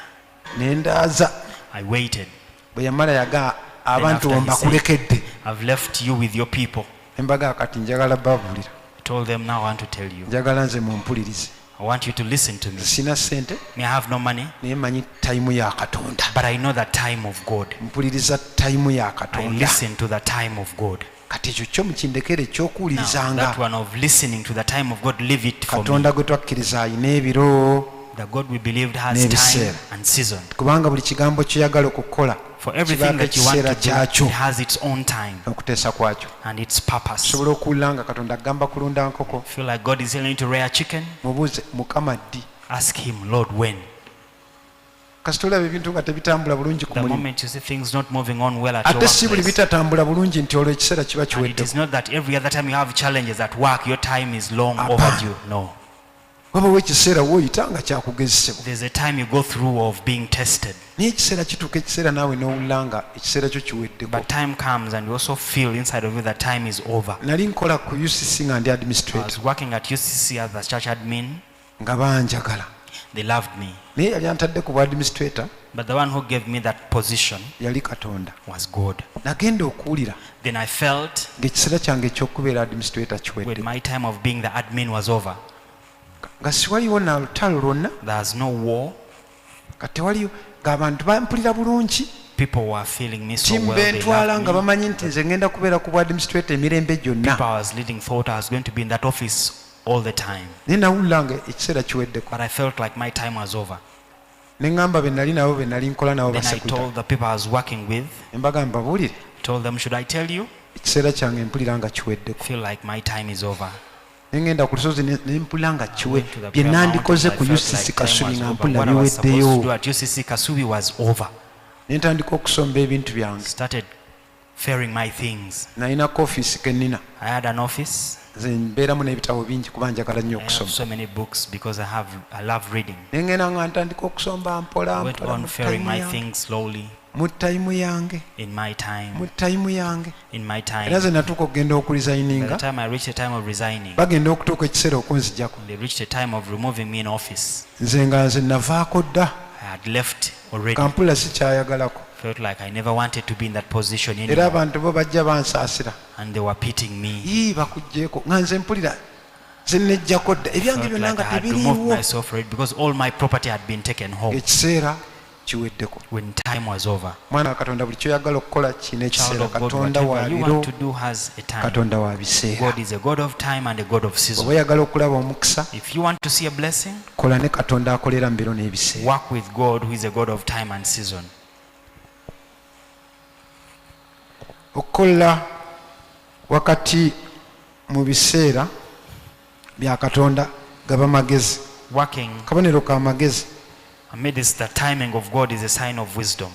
nendaaza I waited. bwe yamala yaga abantu after he wombakulekedde I've left you with your people. embaga kati njagala babuulira I told them, now I want to tell you. njagala nze mumpulirize I want you to listen to me. sina sente Me, I have no money, naye manyi tayimu ya katonda but I know the time of God. mpuliriza tayimu ya I katonda listen to the time of God. kati ekyo kyo mukindekere Now, ekyokuwulirizanga that one of listening to the time of God, leave it for me. katonda gwe twakkiriza alina ebiro The God we believed has n'ebiseera. time and season. kubanga buli kigambo kyoyagala okukola For everything kibaako that you want ekiseera to do, kyakyo it has its own time n'okuteesa kwakyo and its purpose. osobola okuwulira nga katonda agamba kulunda nkoko Feel like God is telling you to rear chicken? mubuuze mukama ddi Ask Him, Lord, when? kasita olaba ebintu nga tebitambula bulungi ku The mulimu moment you see things not moving on well at your ate si buli workplace. bitatambula bulungi nti olwo ekiseera kiba And it kiwedde is not that every other time you have challenges at work, your time is long Apana. overdue. No. wabawo ekiseera woyita nga kyakugezesebwa There's a time you go through of being tested. naye ekiseera kituuka ekiseera naawe n'owulira nga ekiseera kyo kiweddeko But time comes and you also feel inside of you that time is over. nali nkola ku ucc nga ndi I administrator was working at UCC as the church admin. nga banjagala They loved me. naye yali antadde ku bwa administrator But the one who gave me that position yali katonda was God. nagenda okuwulira Then I felt ng'ekiseera kyange ekyokubeera administrator kiwedde when my time of being the admin was over, nga siwaliwo na lutalo lwonna there's no war. nga tewaliyo ng'abantu bampulira bulungi People were feeling me so well. timba They entwala nga loved me. bamanyi nti nze ngenda kubeera ku bwa administrator emirembe gyonna People I was leading thought I was going to be in that office all the time. naye nawulira nga ekiseera kiweddeko But I felt like my time was over. ne ŋŋamba be nali nabo be nali nkola nabo Then I basekuta told the people I was working with, embaga mbabuulire I told them, should I tell you? ekiseera kyange mpulira nga kiweddeko I feel like my time is over. ne ngenda ku lusozi ne mpulira nga I went to the bye prayer nandikoze mountain, ku I felt ucc like kasubi time nga was over. mpulira What I was supposed to do biweddeyo at UCC Kasubi was over. ne ntandika okusomba ebintu byange Started fearing my things. nayinako ofiisi kenina I had an office. nze mbeeramu n'ebitabo bingi kuba njagala nnyo I have okusoma so many books because I love reading. ne ngenda nga ntandika okusomba mpola I went mpola on fearing my things slowly mu tayimu yange in my time. mu tayimu yange In my era time. ze natuuka okugenda By the okulizayininga time I reached the time of resigning, bagenda okutuuka ekiseera okunzijjako they reached the time of removing me in office. nze nga nze navaako dda I had left already. kampula sikyayagalako Felt like I never wanted to be in that position era anymore. abantu bo bajja bansaasira And they were pitying me. ii bakugjeeko nga nze mpulira ze nejjako dda ebyange Felt byonna like nga I had removed tebiriiwo myself from it because all my property had been taken home ekiseera kiweddeko when time was over. mwana wa katonda buli kyoyagala okukola kina Child ekiseera of God, katonda wa whatever you biro want to do has a time. katonda wa biseera God is a God of time and a God of oba season. oyagala okulaba omukisa If you want to see a blessing, kola ne katonda akolera mu biro n'ebiseera work with God who is a God of time and season. okukola wakati mu biseera bya katonda gaba magezi Working kabonero ka magezi amidst the timing of God is a sign of wisdom.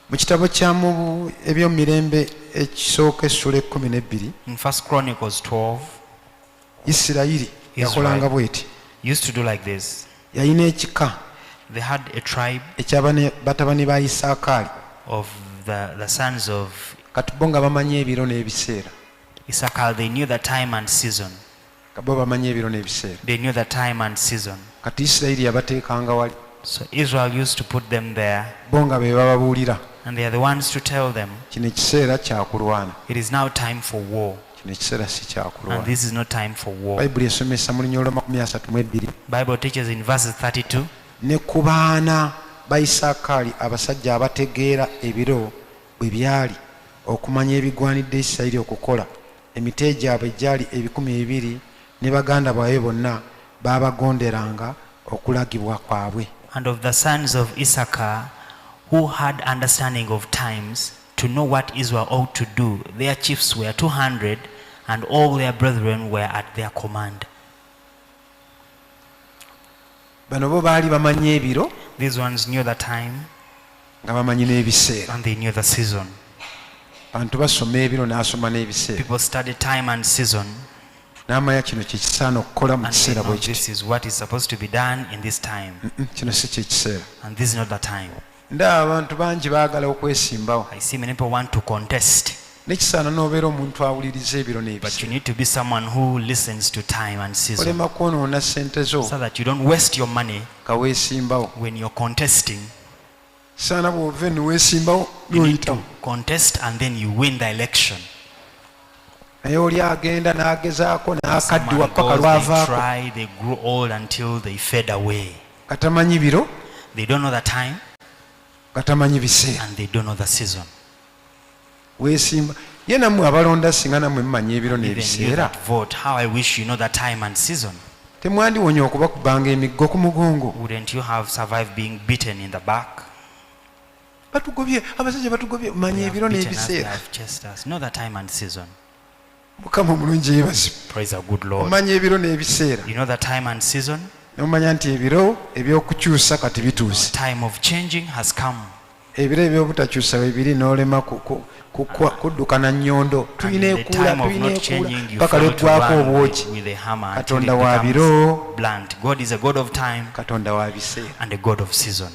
mu kitabo kyamu ebyomumirembe ekisooka essula 12 In 1 Chronicles 12, isirayiri yakolanga bweti used to do like this. yalina ekika They had a tribe batabani ba isaakaali of the sons of kati bo nga bamanyi ebiro n'ebiseera Issachar. They knew the time and season. bo bamanyi ebiro n'ebiseera They knew the time and season. kati isirayiri yabateekanga wali So Israel used to put them there bo nga be bababuulira And they are the ones to tell them, kino ekiseera kyakulwana, it is now time for war. kino ekiseera si And kyakulwana. this is not time for war. Bayibuli esomesa mu lunyolo 32 Bible teaches in verses 32, ne ku baana ba Isakaali abasajja abategeera ebiro bwe byali okumanya ebigwanidde Isirayiri okukola, emite gyabwe gyali 200 ne baganda baabwe bonna baabagonderanga okulagibwa kwabwe. and of the sons of Issachar, who had understanding of times, to know what Israel ought to do, their chiefs were 200, and all their brethren were at their command. Bano bo baali bamanyi ebiro These ones knew the time, nga bamanyi n'ebiseera. and they knew the season. Abantu basoma ebiro n'asoma n'ebiseera, People study time and season, n'amanya kino kye kisaana okukola mu and they kiseera know bwe kiti. this is what is supposed to be done in this time, Kino si kye kiseera. and this is not the time. Ndaba abantu bangi baagala okwesimbawo, I see many people want to contest, nekisaana n'obeera omuntu awuliriza ebiro but you n'ebiseera. need to be someone who listens to time and season, Olema kwonoona ssente zo so that you don't waste your money nga weesimbawo. when you're contesting. Saana bw'ova ne weesimbawo You need to n'oyitamu. contest and then you win the election. Naye oli agenda n'agezaako n'akaddiwa Someone paka goes, they lwavaako, try, they grow old until they fade away. katamanyi biro, They don't know the time katamanyi biseera. and they don't know the season. Weesimba ye nammwe abalonda singa nammwe mumanyi ebiro Even you n'ebiseera, that vote, how I wish you know the time and season. temwandiwonya okubakubanga emiggo ku mugongo. Wouldn't you have survived being beaten in the back? Batugobye, abasajja batugobye, They manyi have ebiro beaten us, they n'ebiseera. have chased us. Know the time and season. Mukama omulungi yeebazibwe. Praise the good Lord. Omanyi ebiro n'ebiseera, You know the time and season? nomanya nti ebiro eby'okukyusa kati bituuse. Time of changing has come. Ebiro eby'obutakyusa bibiri n'olema kudduka na nnyondo, And tulina in the ekuula time of tulina not changing, ekuula you paka fail to lweggwako run obwoki. with a hammer until it Katonda wa becomes biro, blunt. God is a God of time Katonda wa biseera. and a God of season.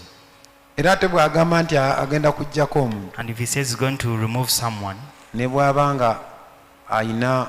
Era ate bw'agamba nti agenda kuggyako omuntu, And if he says he's going to remove someone, ne bw'aba nga ayina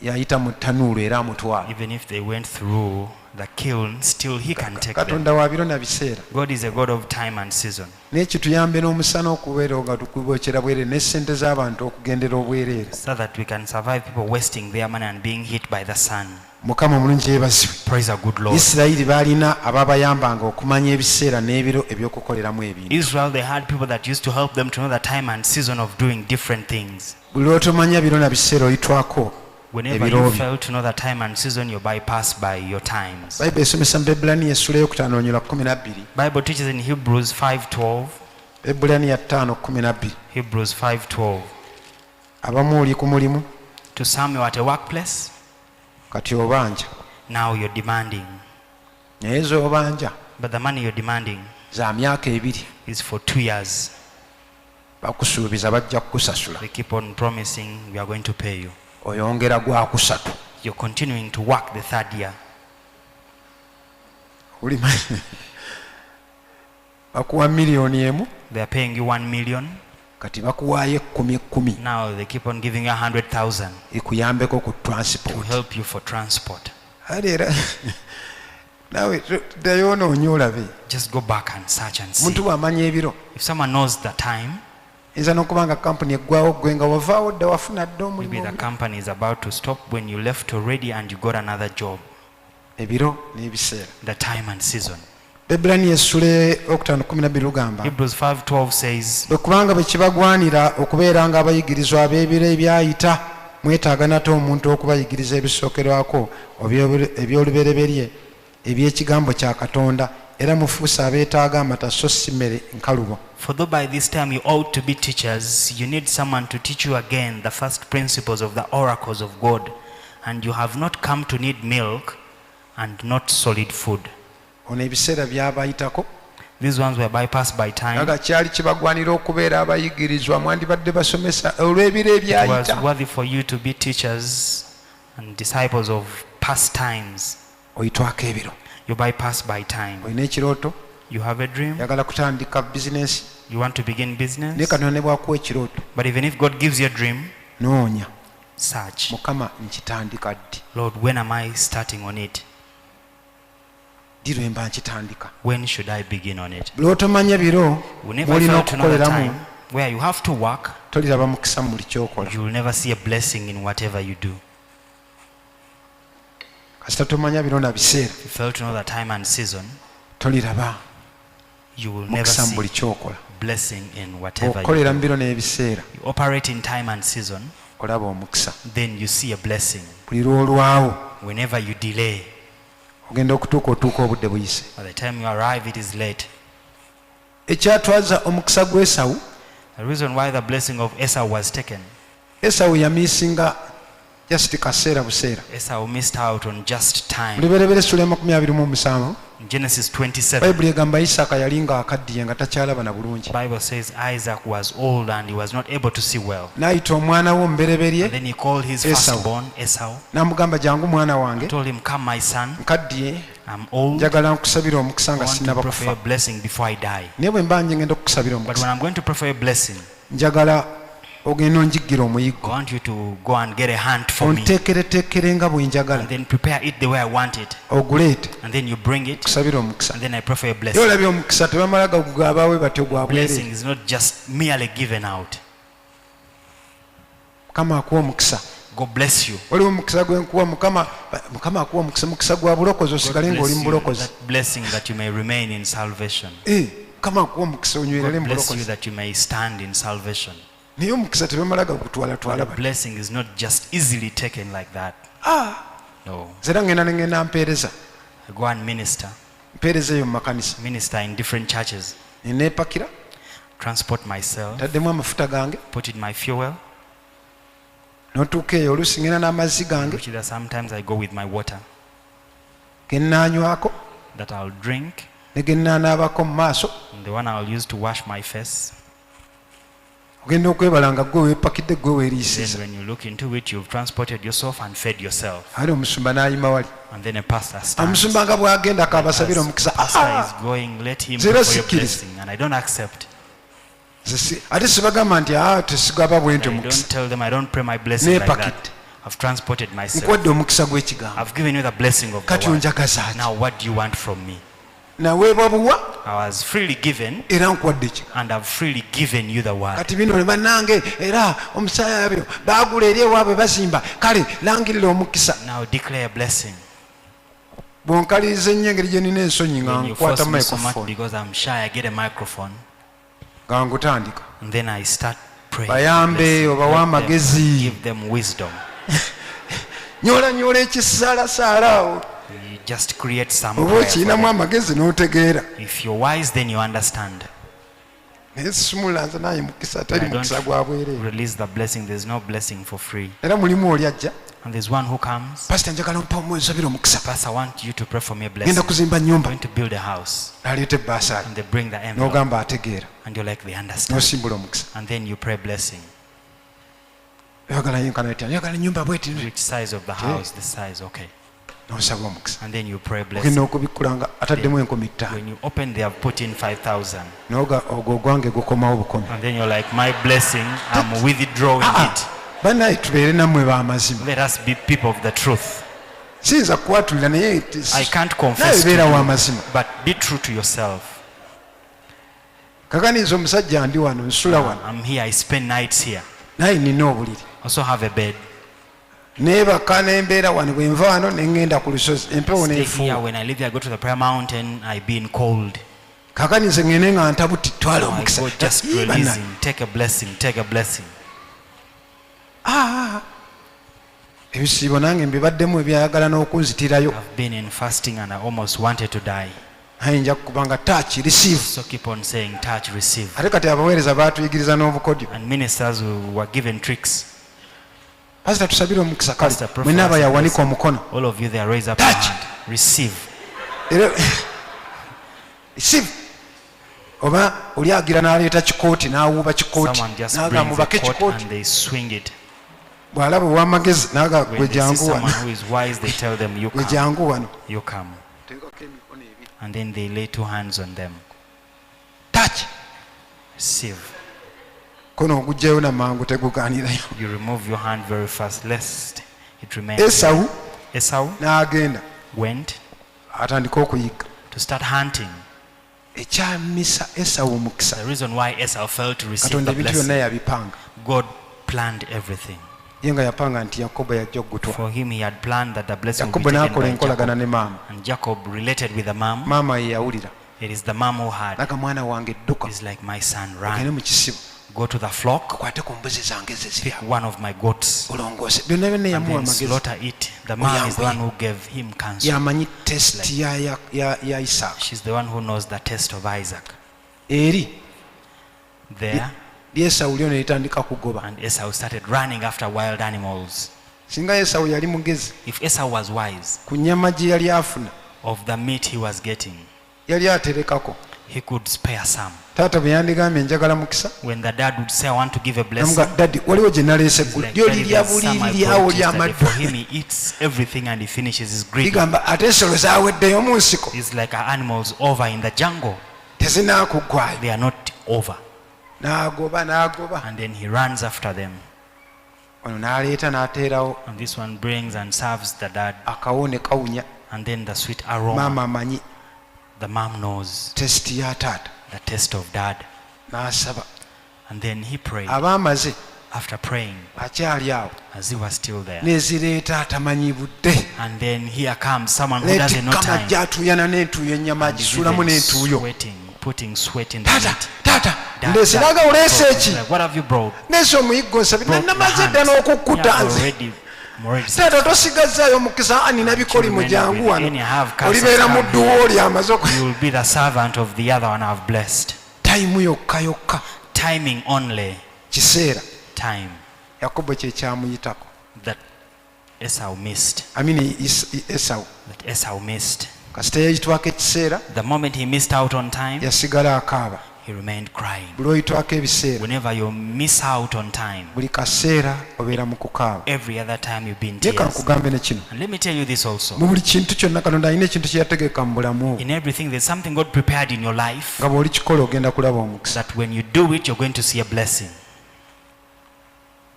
yayita mu ttanuulu era amutwala. even if they went through the kiln, still he can take them. Katonda wa biro na biseera. God is a God of time and season. Naye kituyambe n'omusana okubeera nga tukubookera bwereere n'essente z'abantu okugendera obwereere. So that we can survive people wasting their money and being hit by the sun. Mukama omulungi yeebazibwe. Praise the good Lord. Isirayiri baalina ababayambanga okumanya ebiseera n'ebiro eby'okukoleramu ebintu. Israel, they had people that used to help them to know the time and season of doing different things. Buli lw'otomanya biro na biseera oyitwako Whenever ebiro you byo. fail to know the time and season, you bypass by your times. Bayibuli esomesa mu Bebulaniya essula ey'okutaano onyolwa 12. Bible teaches in Hebrews 5:12. Bebulaniya 5:12. Hebrews 5:12. Abamu oli ku mulimu, To some you're at a workplace, kati obanja. now you're demanding. Naye z'obanja But the money you're demanding za myaka 2. is for 2 years. Bakusuubiza bajja kukusasula. They keep on promising we are going to pay you. Oyongera gwa kusatu. You're continuing to work the 3rd year. Bakuwa miliyoni emu, They are paying you 1 million. kati bakuwaayo 10,000 Now they keep on giving you 100,000 ekuyambeko ku to transport. help you for transport. Ate era naawe ddayo onoonye olabe. Just go back and search and see. Omuntu bw'amanya ebiro, If someone knows the time, eyinza n'okuba nga kampuni eggwawo gwe nga wavaawo dda wafuna dda maybe omulimu the omulala. company is about to stop when you left already and you got another job. Ebiro n'ebiseera. The time and season. Bebulaniya essula ey'okutaano lugamba, Hebrews 5:12 says, bwe kubanga bwe kibagwanira okubeera nga abayigirizwa ab'ebiro ebyayita, mwetaaga nate omuntu okubayigiriza ebisookerwako eby'olubereberye eby'ekigambo kya Katonda, era mufuuse abeetaaga amata so si mmere nkalubo. For though by this time you ought to be teachers, you need someone to teach you again the first principles of the oracles of God, and you have not come to need milk and not solid food. Ono ebiseera byabayitako, These ones were bypassed by time. nga kyali kibagwanira okubeera abayigirizwa, mwandibadde basomesa olw'ebiro It was ebyayita. worthy for you to be teachers and disciples of past times. Oyitwako ebiro. You bypass by time. Olina ekirooto, You have a dream, yagala kutandika bizinensi, you want to begin naye business, Katonda ne bw'akuwa ekirooto, but even if God gives you a dream, noonya, search. Mukama nkitandika ddi? Lord, when am I starting on it? Ddi lwe mba nkitandika? When should I begin on it? Buli lw'otomanya biro Whenever I mw'olina fail to know the okukoleramu, time, where you have to work, toliraba mukisa mu buli kyokola. you will never see a blessing in whatever you do. Kasita tomanya biro na biseera, If you fail to know the time and season, toliraba you will never mukisa mu see buli kyokola. blessing in whatever you Okolera mu do. biro n'ebiseera, You operate in time and season, olaba omukisa. then you see a blessing. Buli lwolwawo Whenever you delay, ogenda otuuka obudde buyise. by the time you arrive, it is late. Ekyatwaza omukisa gwa Esawu, The reason why the blessing of Esau was taken, Esawu yamiisinga just kaseera buseera. Esau missed out on just time. Luberebere Sula 27, In Genesis 27, Bayibuli egamba Isaaka yali nga akaddiye nga takyalaba na bulungi. the Bible says Isaac was old and he was not able to see well. N'ayita omwana we And omubereberye then he called his Esau. firstborn, Esau, n'amugamba jangu mwana wange, told him, "Come, my son, nkaddiye, I'm old. njagala nkusabira omukisa I nga want to sinnaba pray for kufa. your blessing before I die. Naye bwe mba nje ngenda okukusabira But when omukisa, I'm going to pray for your blessing, njagala ogenda onjiggira I omuyiggo, want you to go and get a hunt for me onteekereteekere nga bwe and njagala, then prepare it the way I want it. oguleete, And then you bring it kusabira omukisa. and then I pray for your Ye blessing." olabye omukisa tebamala gagugabaawe batyo gwa Blessing bwereere. is not just merely given out. Mukama akuwa omukisa. God bless you. Waliwo omukisa gwenkuwa Mukama akuwa omukisa, mukisa gwa bulokozi, God osigale ng'oli bless mu you bulokozi. that blessing that you may remain in salvation. Mukama akuwa omukisa onywerere God mu bless you bulokozi. that you may stand in salvation. Naye omukisa tebamala gagutwalatwala But a batyo. blessing is not just easily taken like that. No. Nze era ngenda mpeereza, I go and minister mpeereza eyo mu makanisa, in different churches, neepakira, transport myself, taddemu amafuta gange, put in my fuel, n'otuuka eyo oluusi ngenda n'amazzi gange which is sometimes I go with my water ge nnaanywako that I'll drink, ne ge nnaanaabako mu maaso. and the one I'll use to wash my face. Ogenda okwebala nga gwe weepakidde, gwe Then weeriisiza. when you look into it, you've transported yourself and fed yourself. Ali omusumba n'ayima wali, And then a pastor stands. omusumba nga bw'agenda akabasabira omukisa. Pastor is going, let him Zero pray for your sikkiriza. blessing. And I don't accept. Ate sibagamba nti tesigaba bwe nti I don't omukisa. tell them I don't pray my blessing like Neepakidde. that. I've transported myself. Nkuwadde omukisa gw'ekigambo, I've given you the blessing of the kati word. onjagaza ki? Now what do you want from me? Naweebwa buwa I was freely given era nkuwadde ekigambo. and I've freely given you the word. Kati bino ne bannange era omusaya byo baagula eri ewaabwe bazimba, kale langirira omukisa. Now declare a blessing. Bw'onkaliriza ennyo engeri gye nina ensonyi nga When you nkwata force me so much microphone because I'm shy, I get a microphone nga ngutandika. and then I start praying. Bayambe, Blessing. obawe Let amagezi. give them wisdom. Nyoola ekisalaasala awo. You just create some Oba prayer for okiyinamu them. amagezi n'otegeera. If you're wise, then you understand. Naye sumula nze naye mukisa I teri mukisa gwa don't bwereere. release the blessing. There's no blessing for free. Era mulimu oli ajja, And there's one who comes. pasita njagala ompa nsabira omukisa, Pastor, I want you to pray for me a blessing. genda I'm kuzimba nnyumba, going to build a house. n'aleeta ebbasaali, And they bring the envelope. n'ogamba ategeera, And you're like, they understand. n'osimbula omukisa. And then you pray blessing. Oyagala yenkana etya, oyagala ennyumba bweti, Which size of the house? This size, okay. n'osaba omukisa. And then you pray Ogenda blessing. okubikkula nga ataddemu 5,000. When you open, they have put in 5,000. Ogwo ogwange gukomawo bukomi. And then you're like, my blessing, I'm withdrawing it. Bannaye tubeere nammwe b'amazima. Let us be people of the truth. Siyinza kukwatulira naye I can't naye confess to beera you, w'amazima. but be true to yourself. Kakaniriza omusajja ndi wano, nsula wano, I'm here, I spend nights here. naye nina obuliri. Also have a bed. Neebaka n'embeera wano, bwe nva wano ne ŋŋenda ku lusozi, empewo Stay here. n'efuuwa. When I leave here, I go to the prayer mountain, I be in cold. Kakaniriza ŋŋende nga ntabuti twala Now I omukisa. go just releasing, take a blessing, take a blessing. Ebisiibo nange mbibaddemu ebyayagala n'okunzitirayo. I've been in fasting and I almost wanted to die. Naye nja kukubanga touch receive. So keep on saying, touch, receive. Ate kati abaweereza baatuyigiriza n'obukodyo. And ministers who were given tricks. Pasita tusabire omukisa kale. Pastor, pray for Mwenna us abayawanika and omukono. All of you there, raise up your Touch. hand. Receive. Era receive. Oba oli agira n'aleeta kikooti n'awuuba kikooti. Someone just N'agamba brings a mubake coat kikooti. and they swing it. Bw'alaba ow'amagezi n'aga When gwe they see jangu someone wano. who is wise, they tell them, you Gwe come, jangu wano. you come. And then they lay 2 hands on them. Touch. Receive. Kono ogugjayo na mangu tegugaanirayo. You remove your hand very fast, lest it remains. Esawu Esau n'agenda went atandika okuyigga. to start hunting. ekyamisa Esawu omukisa The reason why Esau failed to receive Katonda the ebintu byonna blessing, yabipanga God planned everything. ye nga yapanga nti Yakobo yajja okugutwala. For him, he had planned that the blessing would be Yakobo taken n'akola by enkolagana Jacob. ne maama. And Jacob related with the mom. Maama ye yawulira It is the mom who had. naga mwana wange dduka It's like, my son, ogende run, mu kisibo go to the flock, akwate ku mbuzi zange ze pick zirya one of my goats, olongoose byonna byonna and yamuwa then amagezi. slaughter it. The mom is the one who gave him counsel. yamanyi tesiti ya Isaaka She's the one who knows the taste of Isaac. eri There, Esawu lyo ne litandika kugoba. and Esau started running after wild animals. Singa Esawu yali mugezi If Esau was wise ku nnyama gye yali afuna of the meat he was getting, yali aterekako. he could spare some. Taata bwe yandigambye njagala mukisa When the dad would say, I want to give a blessing, namuga daddi waliwo gye naleese he's eggulu like, lyo "Daddy, lirya there's some I bulirirawo brought yesterday." For him, lyamaddu he eats everything and he finishes his greedy. ligamba ate ensolo zaaweddeyo mu nsiko It's like our animals over in the jungle. tezinaakuggwayo. They are not over. N'agoba And then he runs after them. ono n'aleeta n'ateerawo And this one brings and serves the dad. akawo ne kawunya. And then the sweet aroma. Maama amanyi The mom knows tesiti ya taata the taste of dad. n'asaba. And then he prayed. aba amaze After praying, akyali awo as he was still there. nezireeta atamanyi budde. And then here comes someone who doesn't know leetikama time. gy'atuuyana n'entuuyo ennyama And he's agisuulamu even n'entuuyo. sweating, putting sweat in the taata meat. taata Dad, ndeeseraga dad, oleese brought. eki He's like, what have you brought? neese omuyiggo nsabi Brought the namaze dda hands. n'okukkuta Yeah, nze. already taata tosigazaayo mukisa anina bikoli mu jangu wano olibeera muddu wo oli amaze You will be the servant of the other one I've blessed. tayimu yokka yokka Timing only. kiseera Time Yakobo kye kyamuyitako that Esau missed. Esawu That Esau missed. kasita yayitwako ekiseera The moment he missed out on time, yasigala akaaba. he remained crying. buli oyitwako ebiseera Whenever you miss out on time, buli kaseera obeera mu kukaaba. every other time you've been ye tears. kankugambe ne kino And let me tell you this also. mu buli kintu kyonna Katonda alina ekintu kye yategeka mu bulamu In everything, there's something God prepared in your life nga bw'oli kikola ogenda kulaba omukisa. that when you do it, you're going to see a blessing.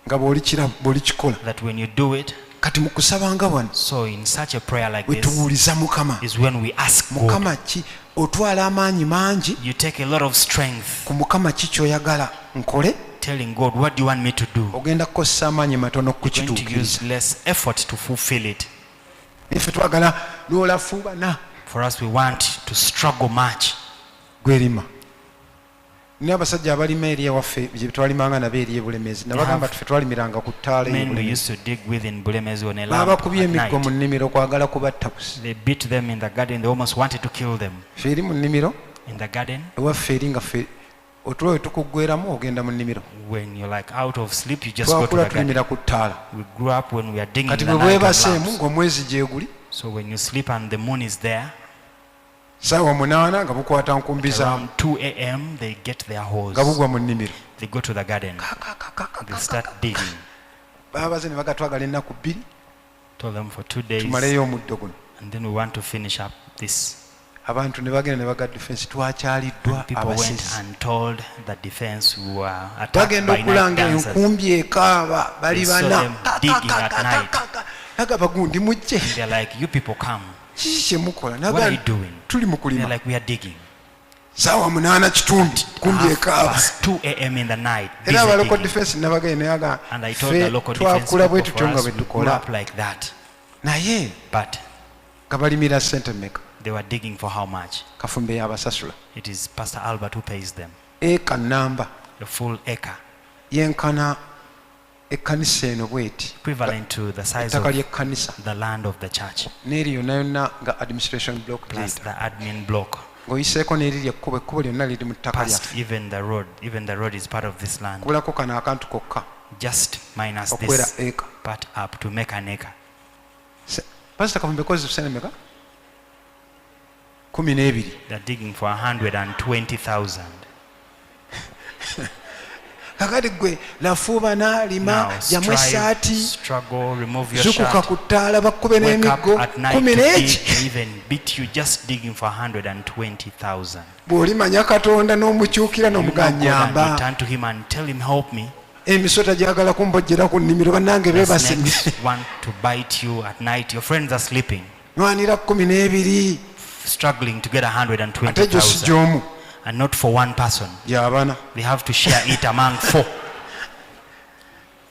nga bw'oli kikola That when you do it, kati mu kusabanga wano so in such a prayer like bwe this tubuuliza Mukama. is when we ask God. Mukama ki otwala amaanyi mangi You take a lot of strength ku Mukama ki ky'oyagala nkole, telling God, what do you want me to do? ogenda kukozesa amaanyi matono Going to kukituukiriza. use less effort to fulfill it. Iffe twagala n'olafuubana For us, we want to struggle much. gwerima. Nina abasajja abalima eri ewaffe gye twalimanga nabo eri ebulemezi nabagamba tuffe twalimiranga ku ttaala Men we ebulemezi. used to dig with in Bulemezi on a lamp Baabakubye at emiggo mu night. nnimiro kwagala kubatta busi. They beat them in the garden. They almost wanted to kill them Ffe eri mu nnimiro in the garden. ewaffe eri nga ffe otulo we tukuggweramu ogenda mu nnimiro. When you're like out of sleep, you just go to Twakula the garden. tulimira ku ttaala. We grew up when we are digging in Kati the bwe night on bwebaseemu lamps. ng'omwezi gyeguli So when you sleep and the moon is there, saawa 8 nga bukwata nkumbi zaamu around 2 a.m. they get their hose. nga bugwa mu nnimiro. They go to the garden. They start digging. baabaze ne bagatwagala ennaku 2 Told them for 2 days, tumaleyo omuddo guno. and then we want to finish up this. Abantu ne bagenda ne baga defense twakyaliddwa People went abasizi. and told the defense we were attacked bagenda by night okulanga dancers. enkumbi ekaaba bali They saw bana them digging at night. agaba gundi mujje They're like, you people come. kiki kyemukola What are you doing? tuli mu They're kulima like, we are digging. saawa 8 kitundu kumbi ekaaba. 2 a.m. in the night. busy era abaloko digging. defense nabagenda nayaga And I told the local defense twakula bwe people, tutyo for nga us, bwe we grew tukola up like that. naye But nga balimira sente mmeka they were digging for how much? kafumbe y'abasasula It is Pastor Albert who pays them. eka namba A full acre. yenkana ekkanisa eno bweti Equivalent to the size ettaka of ly'ekkanisa the land of the church. n'eri yonna yonna nga administration block Plus lyeyita the admin block. ng'oyiseeko n'eriri ekkubo lyonna liri mu ttaka Past lyaffe even the road. Even the road is part of this land. kubulako kano akantu kokka Just minus okwera this eka. part up to make an acre. pasita kafumbe kozi tusene meka 12 They're digging for 120,000. kakati gwe lafuubana lima Now yamu esaati struggle, remove your zukuka shirt. ku ttaala bakkube Wake n'emiggo up at night 10 to n'eki dig, they even beat you just digging for 120,000. bw'olimanya katonda n'omukyukira You know God and n'omuganyamba you turn to him and tell him, help me. emisota gyagala kumbojjera ku nnimiro bannange The beebasimye snakes want to bite you at night. Your friends are sleeping. nwanira 12 struggling to get ate gyo si 120,000 gy'omu and not for one person. gy'abana. They have to share it among 4.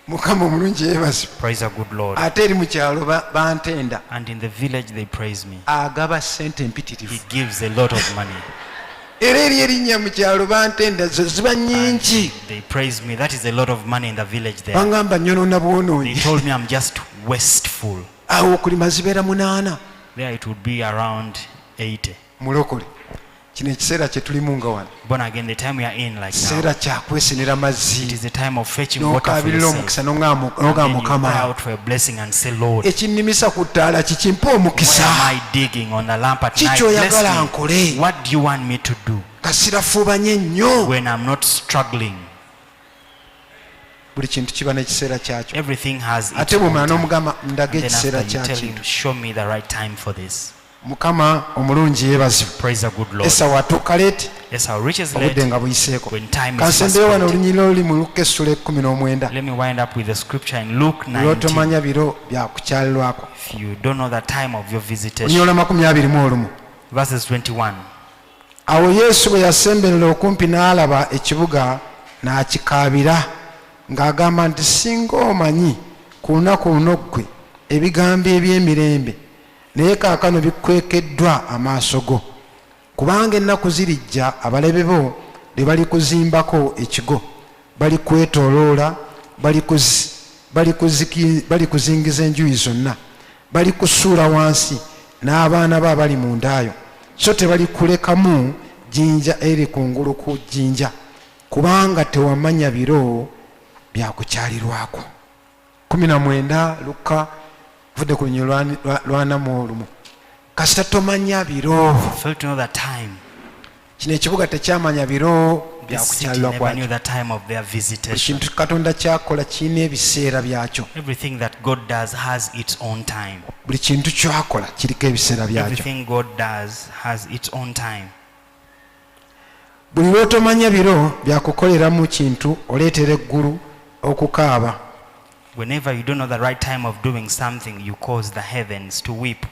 Mukama omulungi yeebazibwe. Praise the good Lord. Ate eri mu kyalo bantenda And in the village they praise me. agaba ssente empitirivu. He gives a lot of money. Era eri erinnya mu kyalo bantenda zo ziba nnyingi. They praise me. That is a lot of money in the village there. Bangamba nyonoona They bwonoonyi. told me I'm just wasteful. Awo okulima zibeera 8. There it would be around 80. Mulokole. Kino ekiseera kye tulimu nga wano. Born again, the time we are in like now, Kiseera kya kwesenera it mazzi. is the time of fetching water for N'okaabirira yourself. omukisa And n'ogaa then you cry Mukama. out for a blessing and say, Lord, Ekinnimisa ku ttaala kikimpe why omukisa. am I digging on the lamp at night? Kikyoyagala Bless nkole. me. What do you want me to do Kasirafuubanye nnyo. when I'm not struggling? Buli kintu kiba n'ekiseera kyakyo. Everything has its Ate own bw'omala time. n'omugamba ndaga And then ekiseera after you kya tell him, kintu. show me the right time for this. Mukama omulungi yeebazibwe. Praise the good Lord. Esawu atuuka leeti Yes, how riches obudde led nga buyiseeko. when time is Kansembeyo wano fast. olunyiriro oluli mu Luka essula 19. Let me wind up with the scripture in Luke 19. Lw'otomanya biro bya kukyalirwako. If you don't know the time of your visitation. Olunyiriro 21. Verses 21. Awo Yesu bwe yasemberera okumpi n'alaba ekibuga n'akikaabira ng'agamba nti singa omanyi ku lunaku luno ggwe ebigambo eby'emirembe naye kaakano bikwekeddwa amaaso go. Kubanga ennaku zirijja abalabe bo lwe balikuzimbako ekigo, balikwetooloola, balikuzingiza enjuuyi zonna, balikusuula wansi n'abaana bo abali mu ndaayo, so tebalikulekamu jjinja eri kungulu ku jjinja, kubanga tewamanya biro byakukyalirwako. 19 Luka vudde ku lunyiriro lwa 41. Kasita tomanya biro. Fail to know the time. Kino ekibuga tekyamanya biro The city byakukyalirwa never knew kwakyo. the time of their visitation. Kintu Katonda kyakola kirina ebiseera byakyo. Everything that God does has its own time. Buli kintu kyakola kiriko ebiseera byakyo. Everything God does has its own time. Buli lw'otomanya biro byakukoleramu kintu oleetera eggulu okukaaba. Whenever you don't know the right time of doing something, you cause the heavens to weep.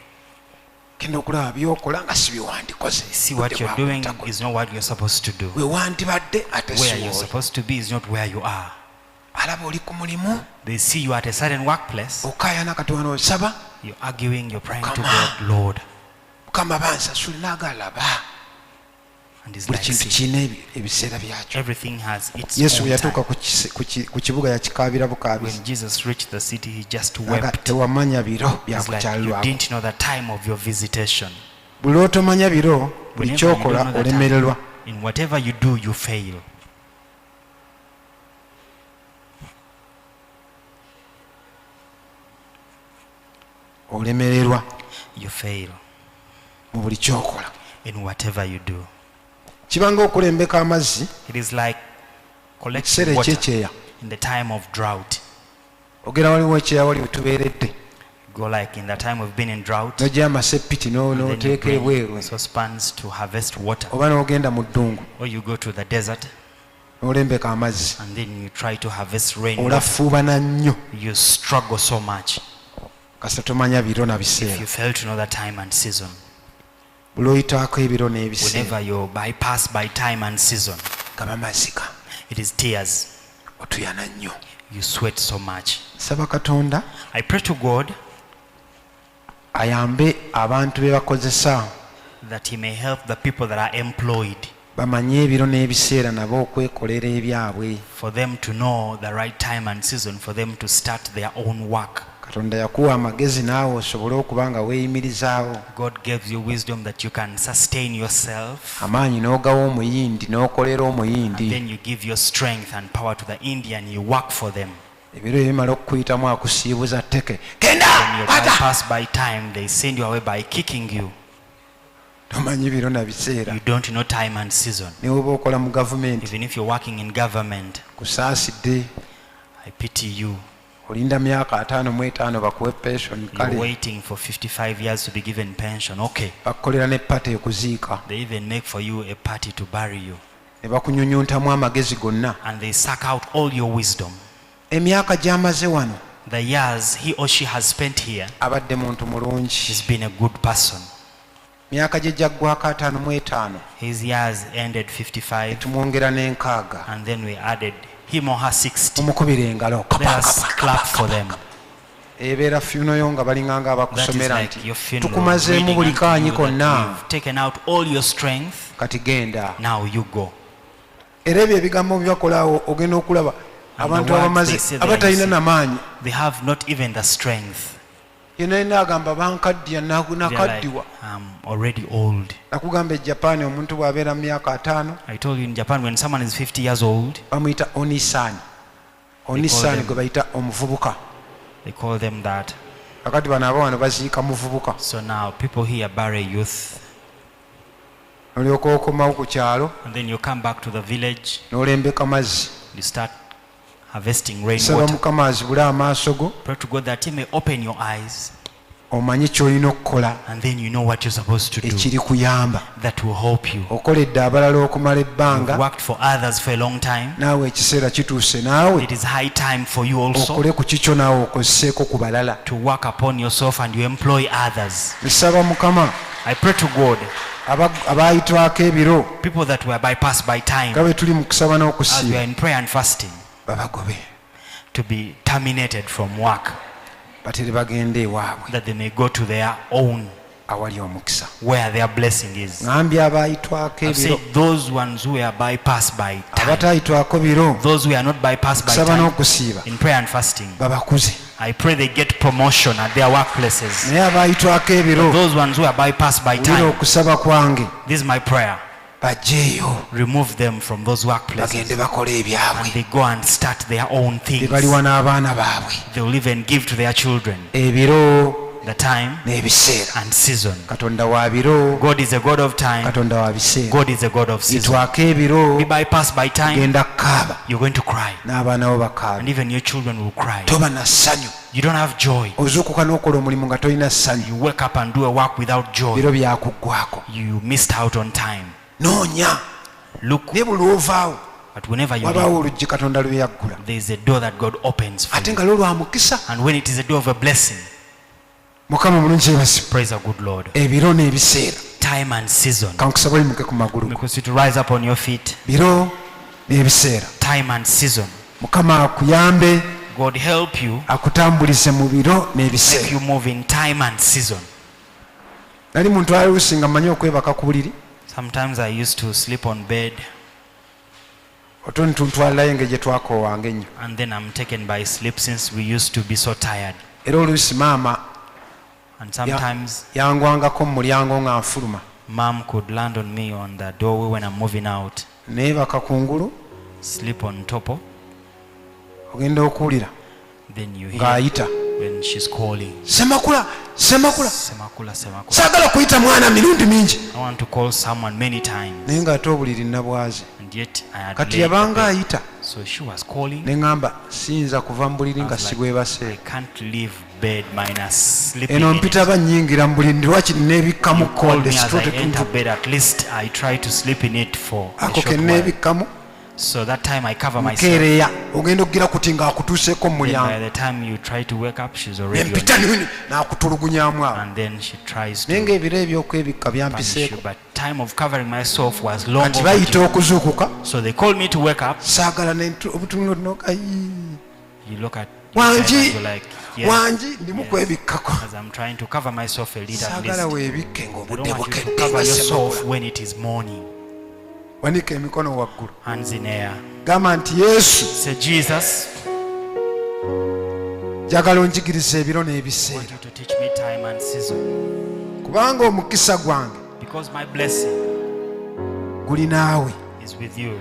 Kino okulaba byokola nga si biwandikoze. See, what you're doing is not what you're supposed to do. We wandibadde ate Where you're siwooli. supposed to be is not where you are. Alaba oli ku mulimu They see you at a certain workplace. okaayana Katonda osaba You're arguing, you're praying to Come God, Lord. Mukama bansasule n'agalaba. And it's Buli like, kintu see, kirina ebiseera byakyo. everything has its Yesu bwe own yatuuka time. ku kibuga yakikaabira bukaabizi. When Jesus reached the city, he just Aga wept. tewamanya biro It's like you byakukyalirwako. didn't know the time of your visitation. Buli lw'otomanya biro buli Whenever you kyokola don't know the time, olemererwa. in whatever you do, you fail. Olemererwa You fail mu buli kyokola. in whatever you do. Kibanga okulembeka amazzi It is like mu collecting kiseera water ekyekyeya. in the time of drought. Ogera waliwo ekyeya wali wetubeeredde. Go like in the time we've been in drought. N'oggya amasepiti And then you n'oteeka bring ebweru. saucepans to harvest water. Oba n'ogenda mu ddungu Or you go to the desert n'olembeka amazzi. and then you try to harvest rainwater. Olafuubana nnyo You struggle so much kasita tomanya biro na if biseera. you fail to know the time and season. Buli oyitaako ebiro n'ebiseera Whenever you bypass by time and season, gaba mazika it is tears. otuyana nnyo. You sweat so much. Saba Katonda I pray to God ayambe abantu be bakozesa that He may help the people that are employed, bamanye ebiro n'ebiseera nabo okwekolera ebyabwe. for them to know the right time and season, for them to start their own work. Katonda yakuwa amagezi naawe osobole okuba nga weeyimirizaawo. God gives you wisdom that you can sustain yourself. Amaanyi n'ogawa omuyindi n'okolera And omuyindi. then you give your strength and power to the Indian, you work for them. Ebiro ebimala okukuyitamu akusiibuza tteke. Genda! When you Ata! bypass by time, they send you away by kicking you. Tomanyi biro na biseera. You don't know time and season. Ne bw'oba okola mu gavumenti Even if you're working in government, kusaasidde I pity you. olinda myaka 55 bakuwe pension You're kale waiting for 55 years to be given pension. Okay. bakukolera ne pate okuziika They even make for you a party to bury you. ne bakunyunyuntamu amagezi gonna. And they suck out all your wisdom. Emyaka gy'amaze wano The years he or she has spent here, abadde muntu mulungi. he's been a good person. myaka gye jaggwako 55 his years ended 55, tumwongera n'enkaaga and then we added him or her 60. omukubira engalo Let us clap for them. ebeera funeral nga balinganga That is abakusomera like nti your funeral, tukumazeemu reading buli unto kaanyi you that konna you've taken out all your strength, kati genda. now you go. Era ebyo ebigambo byakolaawo ogenda okulaba And abantu the words abamaze they say, they abatalina say, namaanyi they have not even the strength. yena yina agamba bankaddiya They're like, nakaddiwa. I'm already old. nakugamba e Japan omuntu bw'abeera mu myaka 5 I told you in Japan, when someone is 50 years old, bamuyita onisani. Onisani them- gwe bayita omuvubuka. they call them that. kakati bano aba wano baziika muvubuka. So now people here bury youth, olyoka okomawo ku kyalo and then you come back to the village, n'olembeka mazzi. you start harvesting saba rainwater. mukama azibule amaaso go Pray to God that He may open your eyes, omanye ky'olina okukola and then you know what you're supposed to do. ekiri kuyamba. That will help you. okoledde abalala okumala You've ebbanga worked for others for a long time. naawe ekiseera kituuse naawe It is high time for you also okole ku kikyo naawe okozeseeko ku balala. to work upon yourself and you employ others. nsaba mukama I pray to God, abaayitwako ebiro people that were bypassed by time, nga bwe tuli mu kusaba as we are n'okusiiba in prayer and fasting, babagobe to be terminated from work, batere bagende ewaabwe that they may go to their own, awali omukisa. where their blessing is. ŋambye abaayitwako I've ebiro said those ones who were bypassed by time, abataayitwako biro those who are not bypassed by kusaba time, n'okusiiba in prayer and fasting, babakuze. I pray they get promotion at their workplaces. naye abaayitwako ebiro Those ones who are bypassed by wulira time, okusaba kwange this is my prayer. bajjeeyo Remove them from those workplaces, bagende bakola and ebyabwe. they go and start their own things. baliwa n'abaana baabwe They will even give to their children. ebiro The time n'ebiseera. and season. katonda wa biro, God is a God of time. katonda wa biseera. God is a God of season. yitwako ebiro Be bypassed by time, genda kukaaba you're going to cry, n'abaana bo and bakaaba. even your children will cry. toba na ssanyu. You don't have joy. ozuukuka n'okola omulimu nga tolina ssanyu. You wake up and do a work without joy. biro byakuggwako. You missed out on time. noonya Look, naye buli ovaawo but whenever you wabaawo leave, oluggi katonda lwe yaggula. there is a door that God opens for ate you. nga lwo lwa mukisa. And when it is a door of a blessing, mukama mulungi ebasiba. praise our good Lord. ebiro n'ebiseera. Time and season. kankusaba olimuke ku magulu. Because you to rise up on your feet. biro n'ebiseera. Time and season. mukama akuyambe God help you, akutambulize mu biro make n'ebiseera. you move in time and season. nali muntu aluusi nga mmanyi okwebaka ku buliri Sometimes I used to sleep on bed, oto nituntwalirayo engeri gye twakoowanga ennyo. and then I'm taken by sleep since we used to be so tired. era oluusi maama And sometimes yangwangako mu mulyango nga nfuluma. mom could land on me on the doorway when I'm moving out, neebaka kungulu sleep on topo, ogenda okuwulira then you hear ng'ayita, when she's calling, Semakula, Semakula. Semakula, Semakula. saagala kuyita mwana mirundi mingi. I want to call someone many times, naye ng'ate obuliri nabwaze. and yet I had kati laid the yabanga bed. ayita So she was calling. ne ŋŋamba siyinza kuva mu buliri I nga was like, sibwebase. I can't leave bed minus sleeping eno in mpita it. banyingira mu buliri ndiwakiri n'ebikkamu You call kodde me as I sitote enter tuntu bed, at least I try to sleep in it for a ako short ke while. n'ebikkamu So that time I cover myself. nkeereya ogenda okugira kuti ng'akutuuseeko mu Then by mulyango the time you try to wake up, she's already on nempita you. n'akutulugunyamu awo. And then she tries naye to ng'ebiro eby'okwebikka punish you. byampiseeko. But time of covering myself was long kati bayita overdue. okuzuukuka So they called me to wake up. saagala obutunula noka You look at wangi yourself and you're like, yes, wangi ndimu kwebikkako. as I'm trying to cover myself a little at saagala least. weebikke I ng'obudde don't want you to bukedde cover nga yourself Semakula. when it is morning. wanika emikono waggulu Hands in air. gamba nti yesu Say, Jesus, njagala onjigiriza ebiro I want n'ebiseera you to teach me time and season. kubanga omukisa gwange Because my blessing guli naawe. is with you.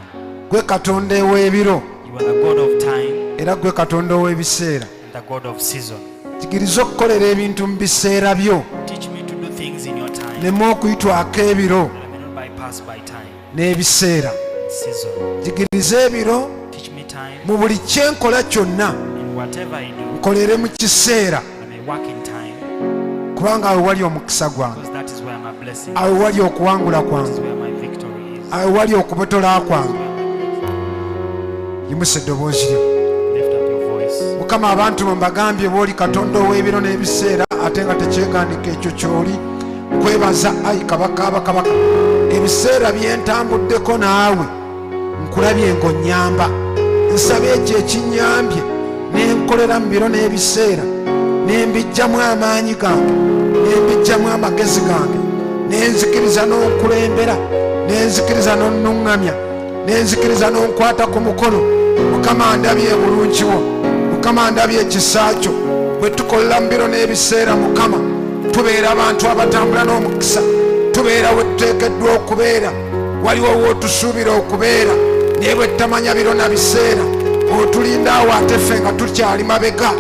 gwe katonda ow'ebiro You are the God of time era gwe katonda ow'ebiseera. and the God of season. jigiriza okukolera ebintu mu biseera byo Teach me to do things in your time. nemu okuyitwako ebiro Let me not bypass by time n'ebiseera. and season. jigiriza ebiro Teach me time mu buli kyenkola kyonna in whatever I do. nkolere mu kiseera I may work in time kubanga awo wali omukisa gwange, because that is where my blessing is. awo wali okuwangula That is kwange, where my victory is. awo wali okubotola kwange. yimusa eddoboozi lyo. Lift up your voice. mukama abantu mbagambye bw'oli katonda ow'ebiro n'ebiseera ate nga tekyegandika ekyo ky'oli kwebaza ayi kabaka abakabaka ebiseera byentambuddeko naawe nkulabye ng'onnyamba. Nsaba ekyo ekinnyambye nenkolera mu biro n'ebiseera nembijjamu amaanyi gange nembijjamu amagezi gange nenzikiriza n'onkulembera nenzikiriza n'onnuŋŋamya nenzikiriza n'onkwata ku mukono. Mukama ndabye bulungi wo, Mukama ndabye ekisa kyo. Bwe tukolera mu biro n'ebiseera Mukama tubeera abantu abatambula n'omukisa, tubeera we tuteekeddwa okubeera. Waliwo wootusuubira okubeera naye bwe tutamanya biro na biseera otulinda awo ate ffe nga tukyali mabega.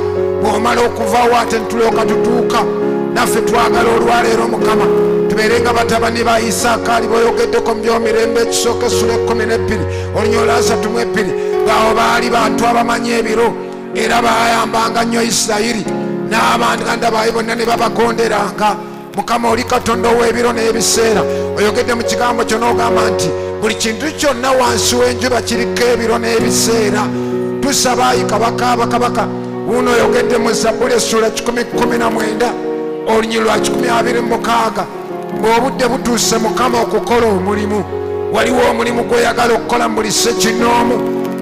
Bw'omala okuvaawo ate ntulyoka tutuuka. Naffe twagala olwaleero Mukama tubeere nga batabani ba Isaakaali boyogeddeko mu by'omirembe ekisooka essula 12 Olunyolwa 32 ng'awo baali bantu abamanyi ebiro era baayambanga nnyo Isirayiri n'abaganda baabwe bonna ne babagonderanga. Mukama oli Katonda ow'ebiro n'ebiseera. Oyogedde mu kigambo kyo n'ogamba nti buli kintu kyonna wansi w'enjuba kiriko ebiro n'ebiseera. Tusaba ayi kabaka abakabaka wuno oyogedde mu Zabbuli essula 119 Olunyolwa 26 ng'obudde butuuse Mukama okukola omulimu. Waliwo omulimu gw'oyagala okukola mu buli ssekinnoomu.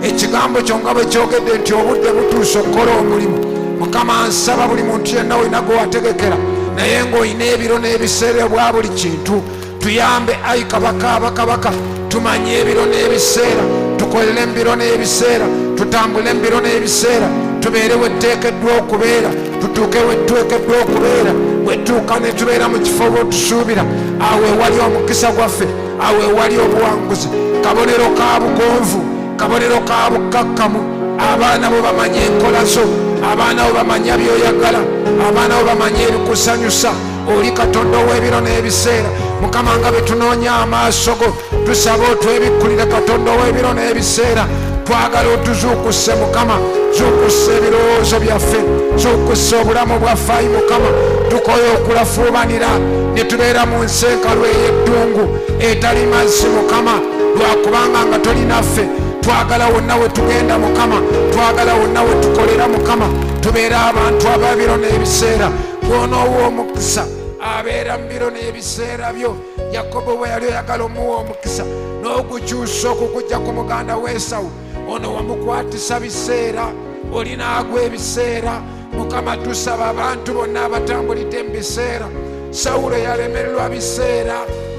Ekigambo kyo nga bwe kyogedde nti obudde butuuse okukola omulimu. Mukama nsaba buli muntu yenna olina gwe wategekera naye ng'olina ebiro n'ebiseera bwa buli kintu. Tuyambe ayi kabaka abakabaka tumanye ebiro n'ebiseera, tukolere mu biro n'ebiseera, tutambule mu biro n'ebiseera, tubeere we tuteekeddwa okubeera, tutuuke we tuteekeddwa okubeera. Bwe tuuka ne tubeera mu kifo bw'otusuubira, awo ewali omukisa gwaffe, awo ewali obuwanguzi. Kabonero ka bugonvu, kabonero ka bukkakkamu. Abaana bo bamanye enkola zo, abaana bo bamanya by'oyagala, abaana bo bamanye ebikusanyusa. Oli Katonda ow'ebiro n'ebiseera. Mukama nga bwe tunoonya amaaso go tusaba otwebikkulire Katonda ow'ebiro n'ebiseera. Twagala otuzuukuse Mukama, zuukusa ebirowoozo byaffe, zuukusa obulamu bwaffe ayi Mukama. Tukoye okulafuubanira ne tubeera mu nsi enkalu ey'eddungu etali mazzi Mukama, lwakubanga nga tolinaffe. Twagala wonna we tugenda Mukama, twagala wonna we tukolera Mukama, tubeere abantu ab'ebiro n'ebiseera. Bw'onoowa omukisa abeera mu biro n'ebiseera byo. Yakobo bwe yali oyagala omuwa omukisa n'ogukyusa okugujja ku muganda w'Esawu, ono wamukwatisa biseera, olinaagwa ebiseera. Mukama tusaba abantu bonna abatambulidde mu biseera. Sawulo yalemererwa biseera,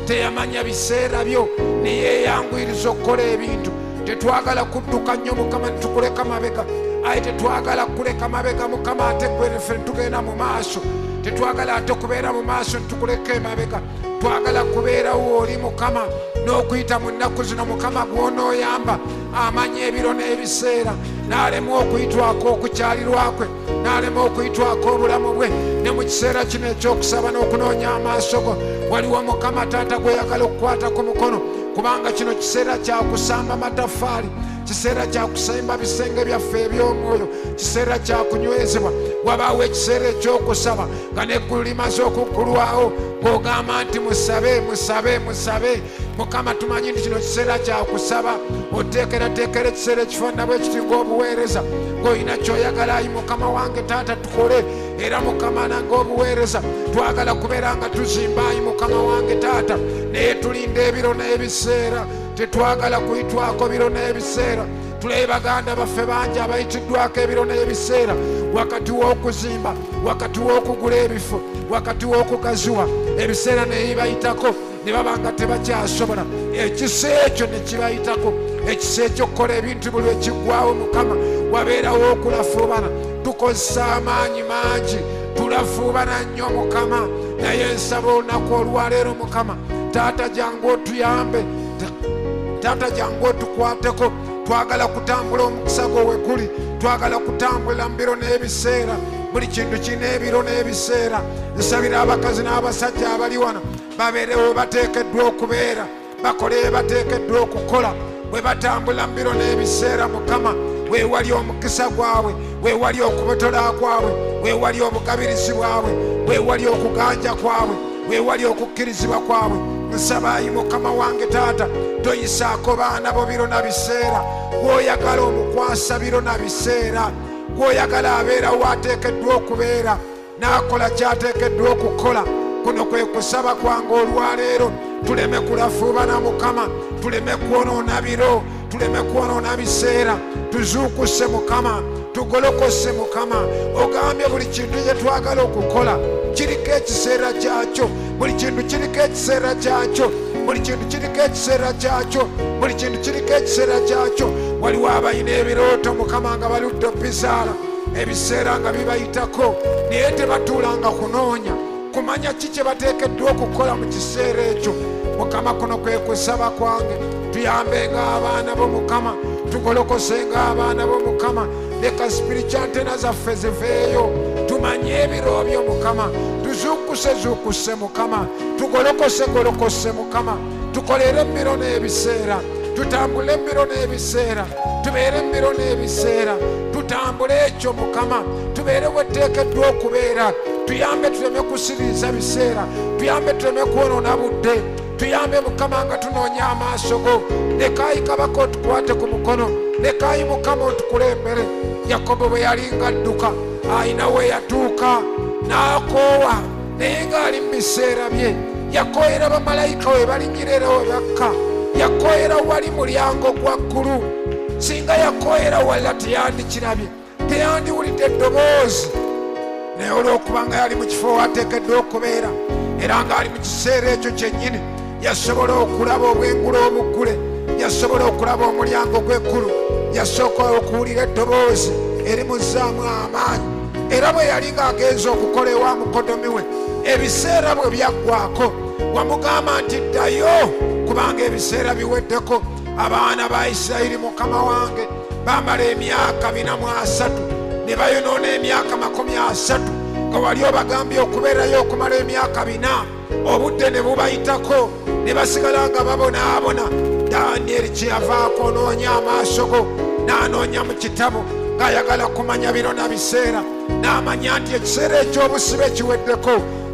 teyamanya biseera byo ne yeeyanguyiriza okukola ebintu. Tetwagala kudduka nnyo Mukama netukuleka mabega, aye tetwagala kuleka mabega Mukama ate gwerefe netugenda mu maaso. Tetwagala ate kubeera mu maaso netukuleka emabega. Twagala kubeerawo oli Mukama n'okuyita mu nnaku zino Mukama gw'onooyamba amanyi ebiro n'ebiseera, n'alema okuyitwako okukyalirwakwe, n'alema okuyitwako obulamu bwe. Ne mu kiseera kino ekyokusaba n'okunoonya amaaso go waliwo Mukama Taata gweyagala okukwata ku mukono, kubanga kino kiseera kyakusamba mataffaali, kiseera kyakusimba bisenge byaffe eby'omwoyo, kiseera kyakunywezebwa. Wabaawo ekiseera ekyokusaba nga neggulu limaze okuggulwawo ng'ogamba nti musabe musabe musabe. Mukama tumanyi nti kino kiseera kyakusaba. Oteekerateekera ekiseera ekifaanana bwe kiti ng'obuweereza ng'olina kyoyagala ayi Mukama wange Taata tukole. Era Mukama nange obuweereza twagala kubeera nga tuzimba ayi Mukama wange Taata, naye tulinda ebiro n'ebiseera. Tetwagala kuyitwako biro n'ebiseera. Tulabe baganda baffe bangi abayitiddwako ebiro n'ebiseera, wakati w'okuzimba, wakati w'okugula ebifo, wakati w'okugaziwa, ebiseera ne bibayitako ne baba nga tebakyasobola. Ekisa ekyo ne kibayitako, ekisa ekyokukola ebintu buli ekiggwawo Mukama wabeerawo okulafuubana. Tukozesa amaanyi mangi, tulafuubana nnyo Mukama, naye nsaba olunaku olwaleero Mukama Taata jangu otuyambe, Taata jangu otukwateko. Twagala kutambula omukisa gwo we guli, twagala kutambulira mu biro n'ebiseera. Buli kintu kirina ebiro n'ebiseera. Nsabira abakazi n'abasajja abali wano babeere we bateekeddwa okubeera, bakole we bateekeddwa okukola, bwe batambula mu biro n'ebiseera Mukama. Weewali omukisa gwabwe, weewali okubotola kwabwe, weewali obugabirizi bwabwe, weewali okuganja kwabwe, weewali okukkirizibwa kwabwe. Nsaba ayi Mukama wange Taata toyisaako baana bo biro na biseera. Gw'oyagala omukwasa biro na biseera, gw'oyagala abeerawo ateekeddwa okubeera, n'akola ky'ateekeddwa okukola. kuno kwe kusaba kwange olwaleero. Tuleme kulafuubana Mukama, tuleme kwonoona biro, tuleme kwonoona biseera. Tuzuukuse Mukama, tugolokose Mukama. Ogambye buli kintu kye twagala okukola kiriko ekiseera kyakyo. Buli kintu kiriko ekiseera kyakyo. Buli kintu kiriko ekiseera kyakyo. Buli kintu kiriko ekiseera kyakyo. Waliwo abalina ebirooto Mukama nga baludde bizaala, ebiseera nga bibayitako, naye tebatuulanga kunoonya kumanya ki kye bateekeddwa okukola mu kiseera ekyo. Mukama, kuno kwe kusaba kwange. Tuyambenga abaana bo Mukama, tugolokosenga abaana bo Mukama. Leka spiritual antena zaffe ziveeyo, tumanye ebiro byo Mukama. Tuzuukuse Mukama, tugolokose Mukama. Tukolere emmiro n'ebiseera, tutambule emmiro n'ebiseera, tubeere emmiro n'ebiseera, tutambule ekyo Mukama, tubeere weteekeddwa okubeera. Tuyambe tuleme kusiriza biseera, tuyambe tuleme kwonoona budde, tuyambe Mukama nga tunoonya amaaso go. Lekaayi Kabaka otukwate ku mukono, lekaayi Mukama otukulembere. Yakobo bwe yali ng'adduka ayina we yatuuka n'akoowa, naye ng'ali mu biseera bye. Yakooyera bamalayika we balinyirira we bakka, yakooyera wali mulyango gwa ggulu. Singa yakooyera wala teyandikirabye, teyandiwulidde eddoboozi. Naye olw'okubanga yali mu kifo wateekeddwa okubeera, era ng'ali mu kiseera ekyo kyennyini, yasobola okulaba obwengula obuggule, yasobola okulaba omulyango gw'eggulu, yasooka okuwulira eddoboozi erimuzzaamu amaanyi. Era bwe yali ng'agenza okukola ewa mukodomi we, ebiseera bwe byaggwako, wamugamba nti ddayo, kubanga ebiseera biweddeko. Abaana ba Isirayiri Mukama wange bamala emyaka 43 ne bayonoona emyaka 30, nga wali obagambye okubeerayo okumala emyaka 4, obudde ne bubayitako ne basigala nga babonaabona. Danyeri kye yavaako noonya amaaso go, n'anoonya mu kitabo ng'ayagala kumanya biro na biseera, n'amanya nti ekiseera eky'obusibe kiweddeko.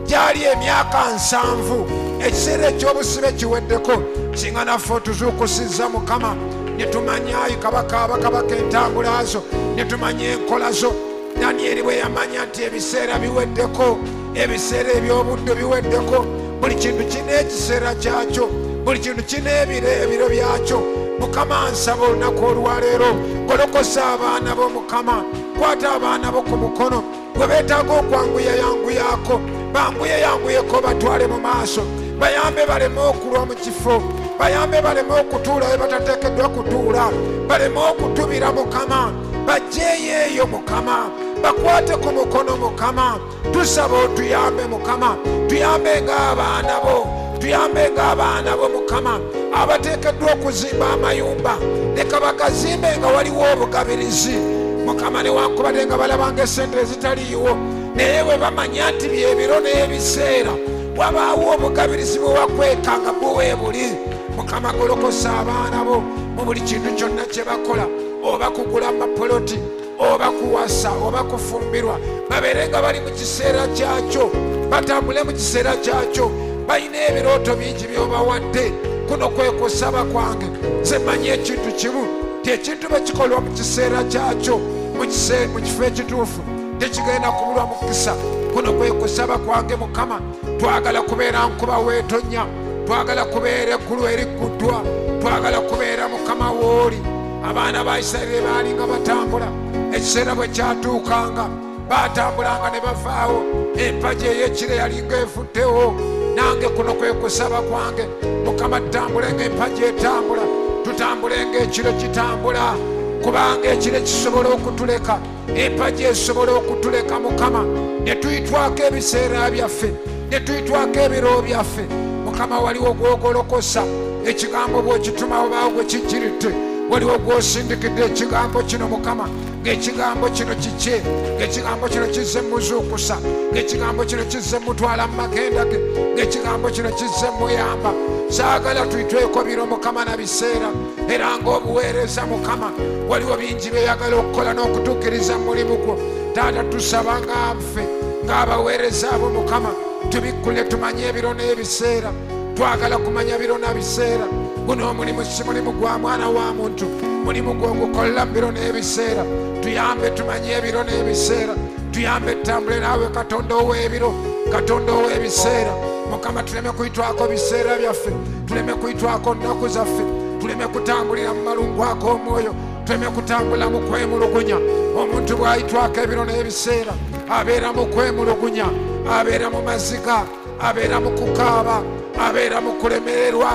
Gyali emyaka 7, ekiseera eky'obusibe kiweddeko. Singa naffe otuzuukusizza Mukama, ne tumanya ayi Kabaka abakabaka entambula zo, ne tumanya enkola zo. Danyeri bwe yamanya nti ebiseera biweddeko, ebiseera eby'obudde biweddeko. Buli kintu kina ekiseera kyakyo, buli kintu kina ebiro byakyo. Mukama, nsaba olunaku olwaleero, golokosa abaana bo Mukama, kwata abaana bo ku mukono. Bwe beetaaga okwanguya yanguyaako, banguyeyanguyeko batwale mu maaso, bayambe baleme okulwa mu kifo, bayambe baleme okutuula we batateekeddwa kutuula, baleme okutubira Mukama. Bajjeeyo eyo Mukama, bakwate ku mukono Mukama. Tusaba otuyambe Mukama, tuyambe ng'abaana bo, tuyambe ng'abaana bo Mukama abateekeddwa okuzimba amayumba. Leka bagazimbe nga waliwo obugabirizi Mukama, newankubadde nga balabanga esente ezitaliiwo, naye bwe bamanya nti byebiro n'ebiseera, wabaawo obugabirizi bwe wakwekanga buweebuli. Mukama, golokosa abaana bo mu buli kintu kyonna kye bakola, oba kugula amapoloti, oba kuwasa, oba kufumbirwa, babeere nga bali mu kiseera kyakyo, batambule mu kiseera kyakyo. Balina ebirooto bingi by'obawadde. Kuno kwe kusaba kwange. Nze mmanyi ekintu kimu, ti ekintu bwe kikolwa mu kiseera kyakyo, mu kifo ekituufu, tekigenda kubulwa mukisa. Kuno kwe kusaba kwange Mukama. Twagala kubeera nkuba weetonnya, twagala kubeera eggulu erigguddwa, twagala kubeera Mukama w'oli. Abaana ba Isirayiri baali nga batambula, ekiseera bwe kyatuukanga baatambulanga ne bavaawo, empagi ey'ekire yalinga efuddewo. Nange kuno kwe kusaba kwange Mukama, tutambule ng'empagi etambula, tutambule ng'ekire kitambula, kubanga ekire kisobola okutuleka, empagi esobola okutuleka Mukama, ne tuyitwako ebiseera byaffe, ne tuyitwako ebiro byaffe. Mukama, waliwo gw'ogolokosa, ekigambo bw'okituma obaawo gwe kijjiridde, waliwo gw'osindikidde ekigambo kino Mukama, ng'ekigambo kino kikye, ng'ekigambo kino kizze muzuukusa, ng'ekigambo kino kizze mutwala mu magenda ge, ng'ekigambo kino kizze muyamba. Saagala tuyitweko biro Mukama na biseera, era ng'obuweereza Mukama, waliwo bingi byeyagala okukola n'okutuukiriza mu mulimu gwo. Taata, tusaba ngaffe ng'abaweereza abo Mukama, tubikkule tumanye ebiro n'ebiseera. Twagala kumanya biro na biseera. Guno omulimu si mulimu gwa mwana wa muntu, mulimu gw'ogukola biro n'ebiseera. Tuyambe tumanye ebiro n'ebiseera, tuyambe tambule naawe Katonda ow'ebiro, Katonda ow'ebiseera. Mukama tuleme kuyitwako biseera byaffe, tuleme kuyitwako nnaku zaffe, tuleme kutambulira mu malungu ag'omwoyo, tuleme kutambula mu kwemulugunya. Omuntu bw'ayitwako ebiro n'ebiseera abeera mu kwemulugunya, abeera mu maziga, abeera mu kukaaba, abeera mu kulemererwa,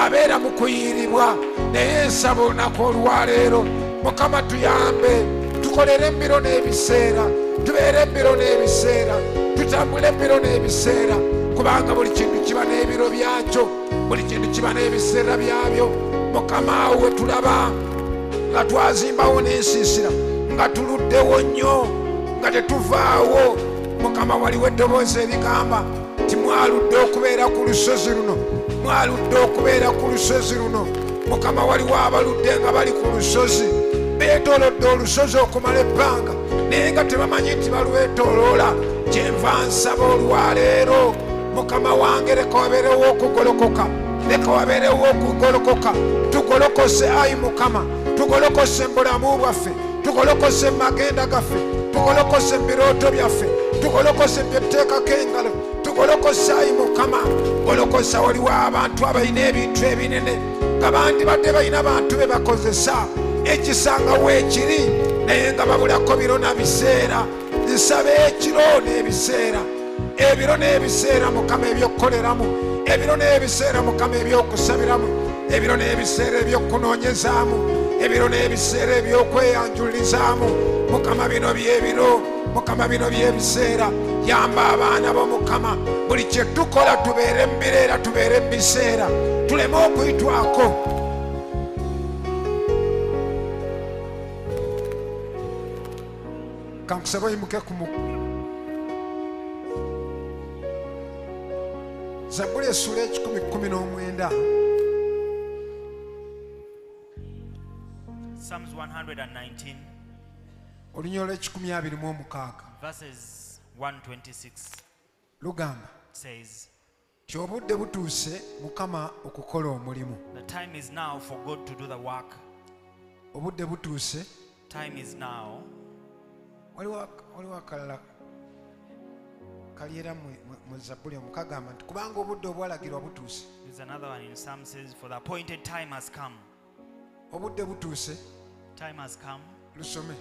abeera mu kuyirirwa. Naye nsaba olunaku olwaleero, Mukama tuyambe tukolere embiro n'ebiseera, tubeere embiro n'ebiseera, tutambule embiro n'ebiseera, kubanga buli kintu kiba n'ebiro byakyo, buli kintu kiba n'ebiseera byabyo. Mukama awo we tulaba nga twazimbawo n'ensiisira, nga tuluddewo nnyo, nga tetuvaawo. Mukama waliwo eddoboozi erigamba nti mwaludde okubeera ku lusozi luno, mwaludde okubeera ku lusozi luno. Mukama waliwo abaludde nga bali ku lusozi, beetoolodde olusozi okumala ebbanga naye nga tebamanyi nti balwetooloola. Kyenva nsaba olwaleero, Mukama wange leka wabeerewo okugolokoka, leka wabeerewo okugolokoka. Tugolokose ayi Mukama, tugolokose mu bulamu bwaffe, tugolokose mu magenda gaffe, tugolokose mu birooto byaffe, tugolokose mu byetuteekako engalo, tugolokose ayi Mukama. Golokosa waliwo abantu abalina ebintu ebinene nga bandi badde balina bantu be bakozesa, ekisanga weekiri naye nga babulako biro na biseera. Nsaba ekiro n'ebiseera, ebiro n'ebiseera Mukama ebyokukoleramu, ebiro n'ebiseera Mukama ebyokusabiramu, ebiro n'ebiseera ebyokunoonyezaamu, ebiro n'ebiseera ebyokweyanjulizaamu. Mukama bino byebiro, Mukama bino byebiseera. Yamba abaana bo Mukama, buli kye tukola tubeere mu bireera, tubeere mu biseera, tuleme okuyitwako. Kankusaba oyimuke ku Zabbuli essuula 10:19. Psalms 119, olunya olw'ekikumi verses 126 lugamba says, ti obudde butuuse Mukama okukola omulimu. the time is now for God to do the work. Obudde butuuse. Time is now. Waliwo akalala kali era mu Zabbuli omukagamba nti kubanga obudde obwalagirwa butuuse. There's another one in Psalm says, for the appointed time has come. Obudde butuuse. Time has come. Lusome.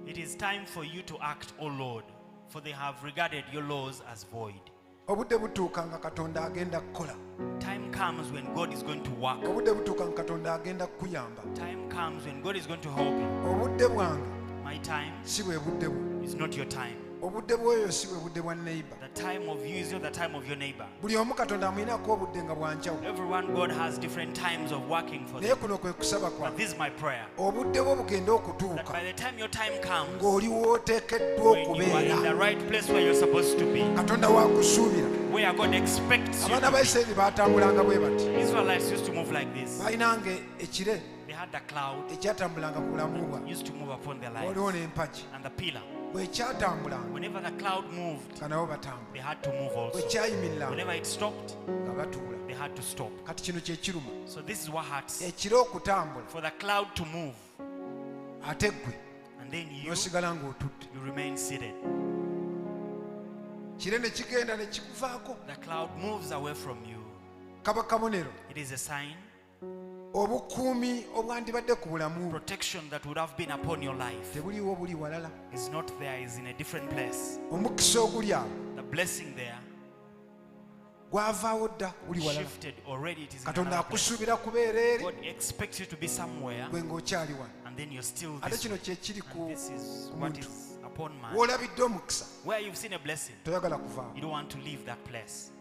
It is time for you to act, O Lord, for they have regarded your laws as void. Obudde butuuka nga Katonda agenda kukola. Time comes when God is going to work. Obudde butuuka nga Katonda agenda kukuyamba. Time comes when God is going to help you. Obudde bwange My time si bwe budde bwo. is not your time. Obudde bwoyo si bwe budde bwa neighbor. The time of you is not the time of your neighbor. Buli omu Katonda amuyinako obudde nga bwanjawulo. Everyone, God has different times of working for Naye them. kuno kwe kusaba But kwange. this is my prayer, Obudde bwo bugenda that okutuuka by the time your time comes, ng'oli w'oteekeddwa when you are in the okubeera. right place where you're supposed to be, Katonda waakusuubira. where God expects you Abaana ba to Isirayiri baatambulanga bwe bati. be. Israelites used to move like this. Balinanga ekire They had the cloud ekyatambulanga ku bulamu bwabwe. used to move upon their lives, Waliwo n'empagi. and the pillar. Bwe kyatambulanga Whenever the cloud moved, nga nabo batambula. they had to move Bwe also. kyayimiriranga Whenever it stopped, nga batuula. they had to stop. Kati kino kye kiruma. So this is what hurts. Ekire okutambula For the cloud to move, ate ggwe and then you n'osigala ng'otudde. remain seated. Kire ne kigenda ne kikuvaako. The cloud moves away from you. Kaba kabonero. It is a sign, Obukuumi obwandibadde ku bulamu bwo protection that would have been upon your life tebuliwo buli walala. is not there, is in a different place. Omukisa oguli awo The blessing there gwavaawo dda guli walala. shifted already. It is in Katonda another place. akusuubira kubeera eri God expects you to be somewhere, gwe ng'okyali wano. and then you're still Ate this kino way. kye kiri ku And this is what muntu. is upon man. W'olabidde omukisa Where you've seen a blessing, toyagala kuvaawo. you don't want to leave that place.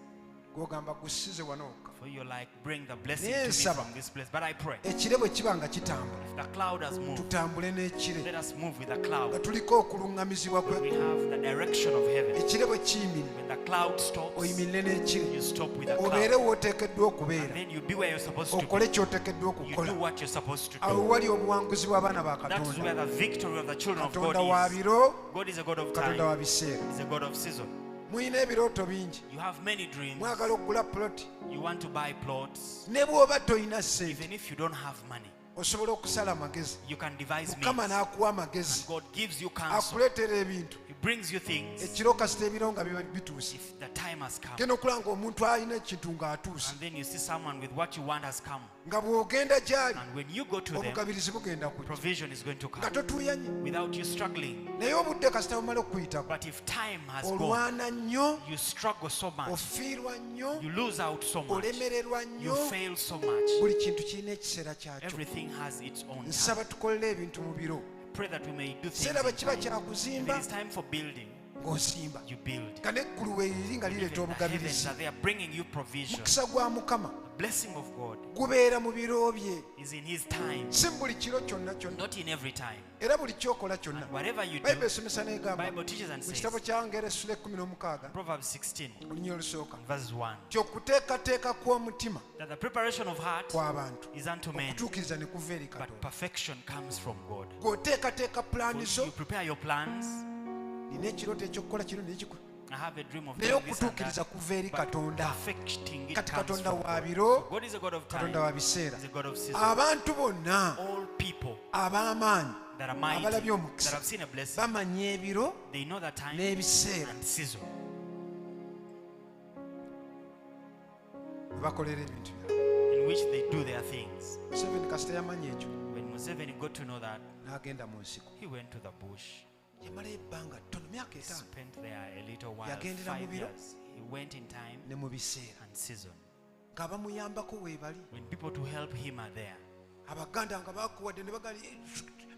Gw'ogamba gusize wano wokka. For you're like, bring the blessing Naye to me nsaba. from this place. But I pray, Ekire bwe kiba nga kitambula if the cloud has moved, tutambule n'ekire let us move with the nga cloud. tuliko okuluŋŋamizibwa We kwe. have the direction of heaven. Ekire bwe kiyimirira When the cloud stops, oyimirire n'ekire you stop with the obeere cloud. w'oteekeddwa And okubeera then you be where you're supposed to okole be. ky'oteekeddwa You do okukola. what you're supposed to Awo do. wali obuwanguzi bw'abaana ba That's Katonda. where the victory of the children of Katonda God wa is. biro, God is a God of Katonda wa time. biseera. He's a God of season. Muyina ebirooto bingi. You have many dreams. Mwagala okugula puloti. You want to buy plots. Ne bw'oba toyina ssente Even if you don't have money, osobola okusala amagezi. You can devise Mukama means. n'akuwa amagezi. God gives you counsel. Akuleetera ebintu. He brings you things Ekiro kasita ebiro nga biba bituuse. if the time has come. Genda okulanga omuntu alina ekintu ng'atuuse. And then you see someone with what you want has come. Nga bw'ogenda gy'ali And when you go to them, obugabirizi bugenda kujja. provision is going to Nga come totuuyanye. without you struggling. Naye obudde kasita bumala okuyitako. But if time has gone, Olwana nnyo, you struggle so much. ofiirwa nnyo, You lose out so much. olemererwa You nnyo. fail so much. Buli kintu kirina ekiseera kyakyo. Everything has its own time. Nsaba tukolere ebintu mu biro. Pray that we may do things Kiseera bwe in kiba time. If kyakuzimba, it is time for building, ng'osimba. you build. Nga n'eggulu weeriri nga Even lireeta the heavens obugabirizi. are there bringing you provision. Mukisa gwa Mukama The blessing of God gubeera mu biro bye. is in His time, Si mu buli kiro kyonna kyonna. not in every time. Era buli kyokola kyonna. And whatever you Bayibuli do, esomesa n'egamba Bible teaches and mu says, kitabo kya Ngero essula 16 Proverbs 16, olunya olusooka verse 1, nti okuteekateeka kw'omutima that the preparation of heart kw'abantu is unto men, okutuukiriza ne kuva eri but Katonda. perfection comes from God. Ng'oteekateeka pulaani zo, You prepare your plans. nina ekirooto ekyokukola kino n'ekikola. I have a dream of Naye doing this and okutuukiriza that. kuva eri But Katonda. perfecting it Kati comes Katonda from wa God. biro, God is a God of time. Katonda wa biseera. He's a God of season. Abantu bonna All people ab'amaanyi that are mighty, abalabye that omukisa have seen a blessing, bamanya ebiro they know that time n'ebiseera and season we bakolera ebintu byabwe. in which they do their things. Museveni kasita yamanya ekyo When Museveni got to know that, n'agenda mu nsiko. he went to the bush, Yamalayo ebbanga ttono myaka etaano spent there a little while, Yagendera mu 5 biro. years. He went in time ne mu biseera and season. ng'abamuyambako weebali. When people to help him are there, Abaganda nga bakuwadde ne bagali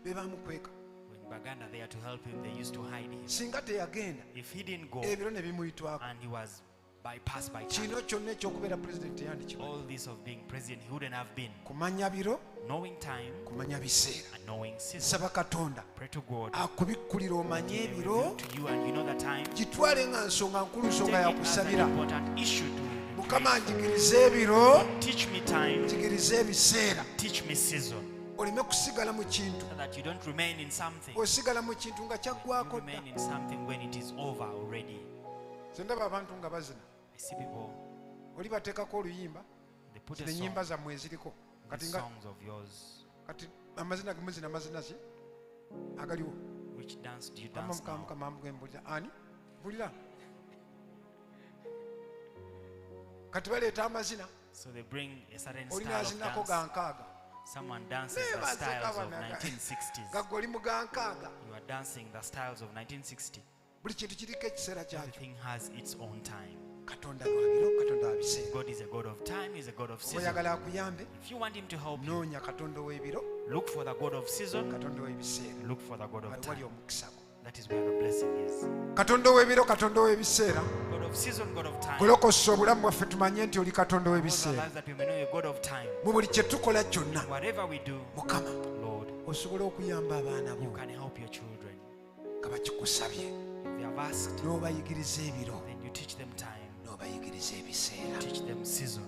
be bamukweka. when Baganda there to help him, they used to hide him. Singa teyagenda If he didn't go ebiro ne bimuyitwako. and he was bypassed by time, Kino kyonna ekyokubeera pulezidenti teyandikibwa. all this of being president, he wouldn't have been. Kumanya biro, Knowing time kumanya biseera. and knowing season. Saba Katonda Pray to God. akubikkulira omanye He ebiro, reveal to you and you know the time. gitwale nga nsonga nkulu, nsonga Take it as an yakusabira. important issue to Mukama njigiriza ebiro, teach me time, njigiriza ebiseera. teach me season, Oleme kusigala mu kintu. so that you don't remain in something. Osigala mu kintu nga You kyaggwako dda. remain in something when it is over already. Nze ndaba abantu nga bazina. I see people, Oli bateekako oluyimba, they put a zino song, ennyimba zammwe eziriko. the Kati nga songs of yours. kati amazina gemuzina mazina ki agaliwo. Which dance do you Mama dance Mukama now? Mukama mbulira ani bulira. Kati baleeta amazina, So they bring a certain oli style of n'azinako dance. ga nkaaga. Someone dances the styles of 1960s. Gagwe oli mu ga nkaaga. You are dancing the styles of 1960. Buli kintu kiriko ekiseera kyakyo. Everything has its own time. Katonda lwa biro, Katonda wa biseera. God is a God of time, He's a God of Oba season. oyagala akuyambe, If you want Him to help you, noonya Katonda w'ebiro, look for the God of season, Katonda w'ebiseera. look for the God of Wali wali time. omukisa gwo. That is where the blessing is. Katonda w'ebiro, Katonda w'ebiseera. God of season, God of time. Golokosa obulamu bwaffe tumanye nti oli Katonda Close our w'ebiseera. lives that we may know you're God of time. Mu buli kye tukola kyonna, Whatever we do, Mukama Lord, osobola okuyamba abaana you bo can help your children. nga bakikusabye. If they have asked, N'obayigiriza ebiro, then you teach them time, n'obayigiriza ebiseera. teach them season.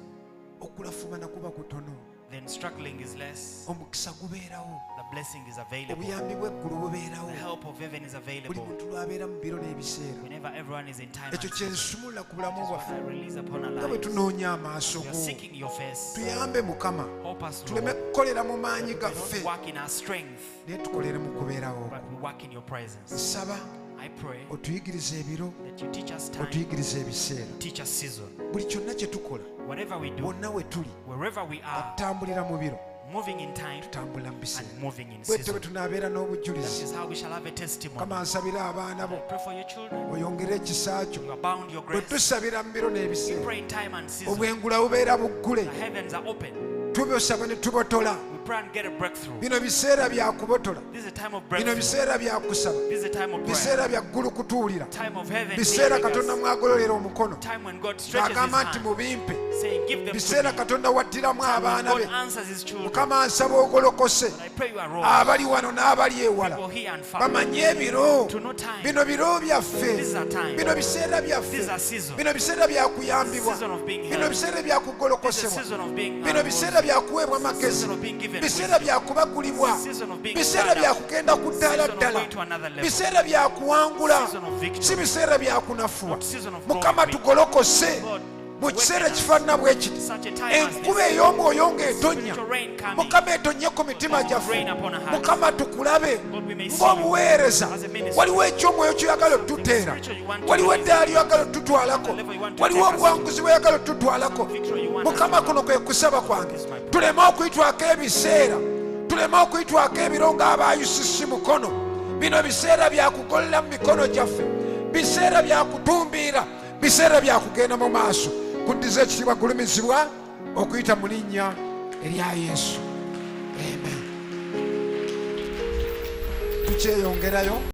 Okulafumana kuba kutono, Then struggling is less, omukisa gubeerawo, the blessing is available, obuyambi bw'eggulu the bubeerawo. help of heaven is Buli available. muntu lw'abeera mu biro n'ebiseera. Whenever everyone is in time and Ekyo kye season, nsumula ku bulamu that is what bwaffe I release upon our nga bwe lives. tunoonya amaaso We are go. seeking your face. Tuyambe Mukama, Help us, tuleme Lord. kukolera mu maanyi We don't gaffe, work in our strength, naye tukolere mu kubeerawo but kwo. we work in your presence. Nsaba I pray otuyigirize ebiro, that you teach us time, otuyigirize ebiseera. teach us season. Buli kyonna kye tukola, Whatever we do, wonna we tuli, wherever we are, tutambulira mu biro, moving in time tutambula mu biseera. and moving in Bwetyo bwe season. tunaabeera That n'obujulizi. is how we shall have a testimony. Kama nsabira abaana I bo, pray for your children. oyongere ekisa kyo. You abound your Bwe grace. tusabira mu biro We n'ebiseera, pray in time and season. obwengula bubeera buggule. The heavens are open. Tubosaba ne tubotola. We pray and get a breakthrough. Bino biseera bya kubotola, This is a time of bino breakthrough. biseera bya kusaba, This is a time of biseera prayer. bya ggulu kutuwulira, Time of heaven biseera hearing Katonda us. mwagololera omukono Time when God stretches His ng'agamba nti hand, mubimpe, saying, "Give them biseera to me." Katonda waddiramu Time when abaana God be. answers His children. Mukama nsaba ogolokose I pray you are wrong. abali wano n'abali ewala, People here and far. bamanye ebiro, To know time. bino biro byaffe, This is our time. bino biseera byaffe, This is our season. bino biseera bya kuyambibwa, Season of being bino helped. biseera bya This is a kugolokosebwa, season of being bino biseera bya kuweebwa magezi, season of being given biseera bya kubagulibwa, Season of being biseera stand bya up. kugenda ku ddaala Season of ddala, going to another level. biseera bya kuwangula, Season of victory. si biseera bya kunafuwa. Not season of Mukama glory. tugolokose, Lord, mu kiseera kifaanana bwe kiti enkuba ey'omwoyo ng'etonnya mukama etonye ku mitima gyaffe mukama tukulabe ng'obuweereza waliwo ekyomwoyo kyoyagala otuteera waliwo eddaala lyoyagala otutwalako waliwo obuwanguzi bweyagala otutwalako mukama kuno kwe kusaba kwange tuleme okuyitwako ebiseera tuleme okuyitwako ebiro ng'abayusisi mukono bino biseera byakukolera mu mikono gyaffe biseera byakutumbiira biseera byakugenda mu maaso kuddiza ekitiibwa kulumizibwa okuyita mu linnya erya Yesu. Amen. Tukyeyongerayo.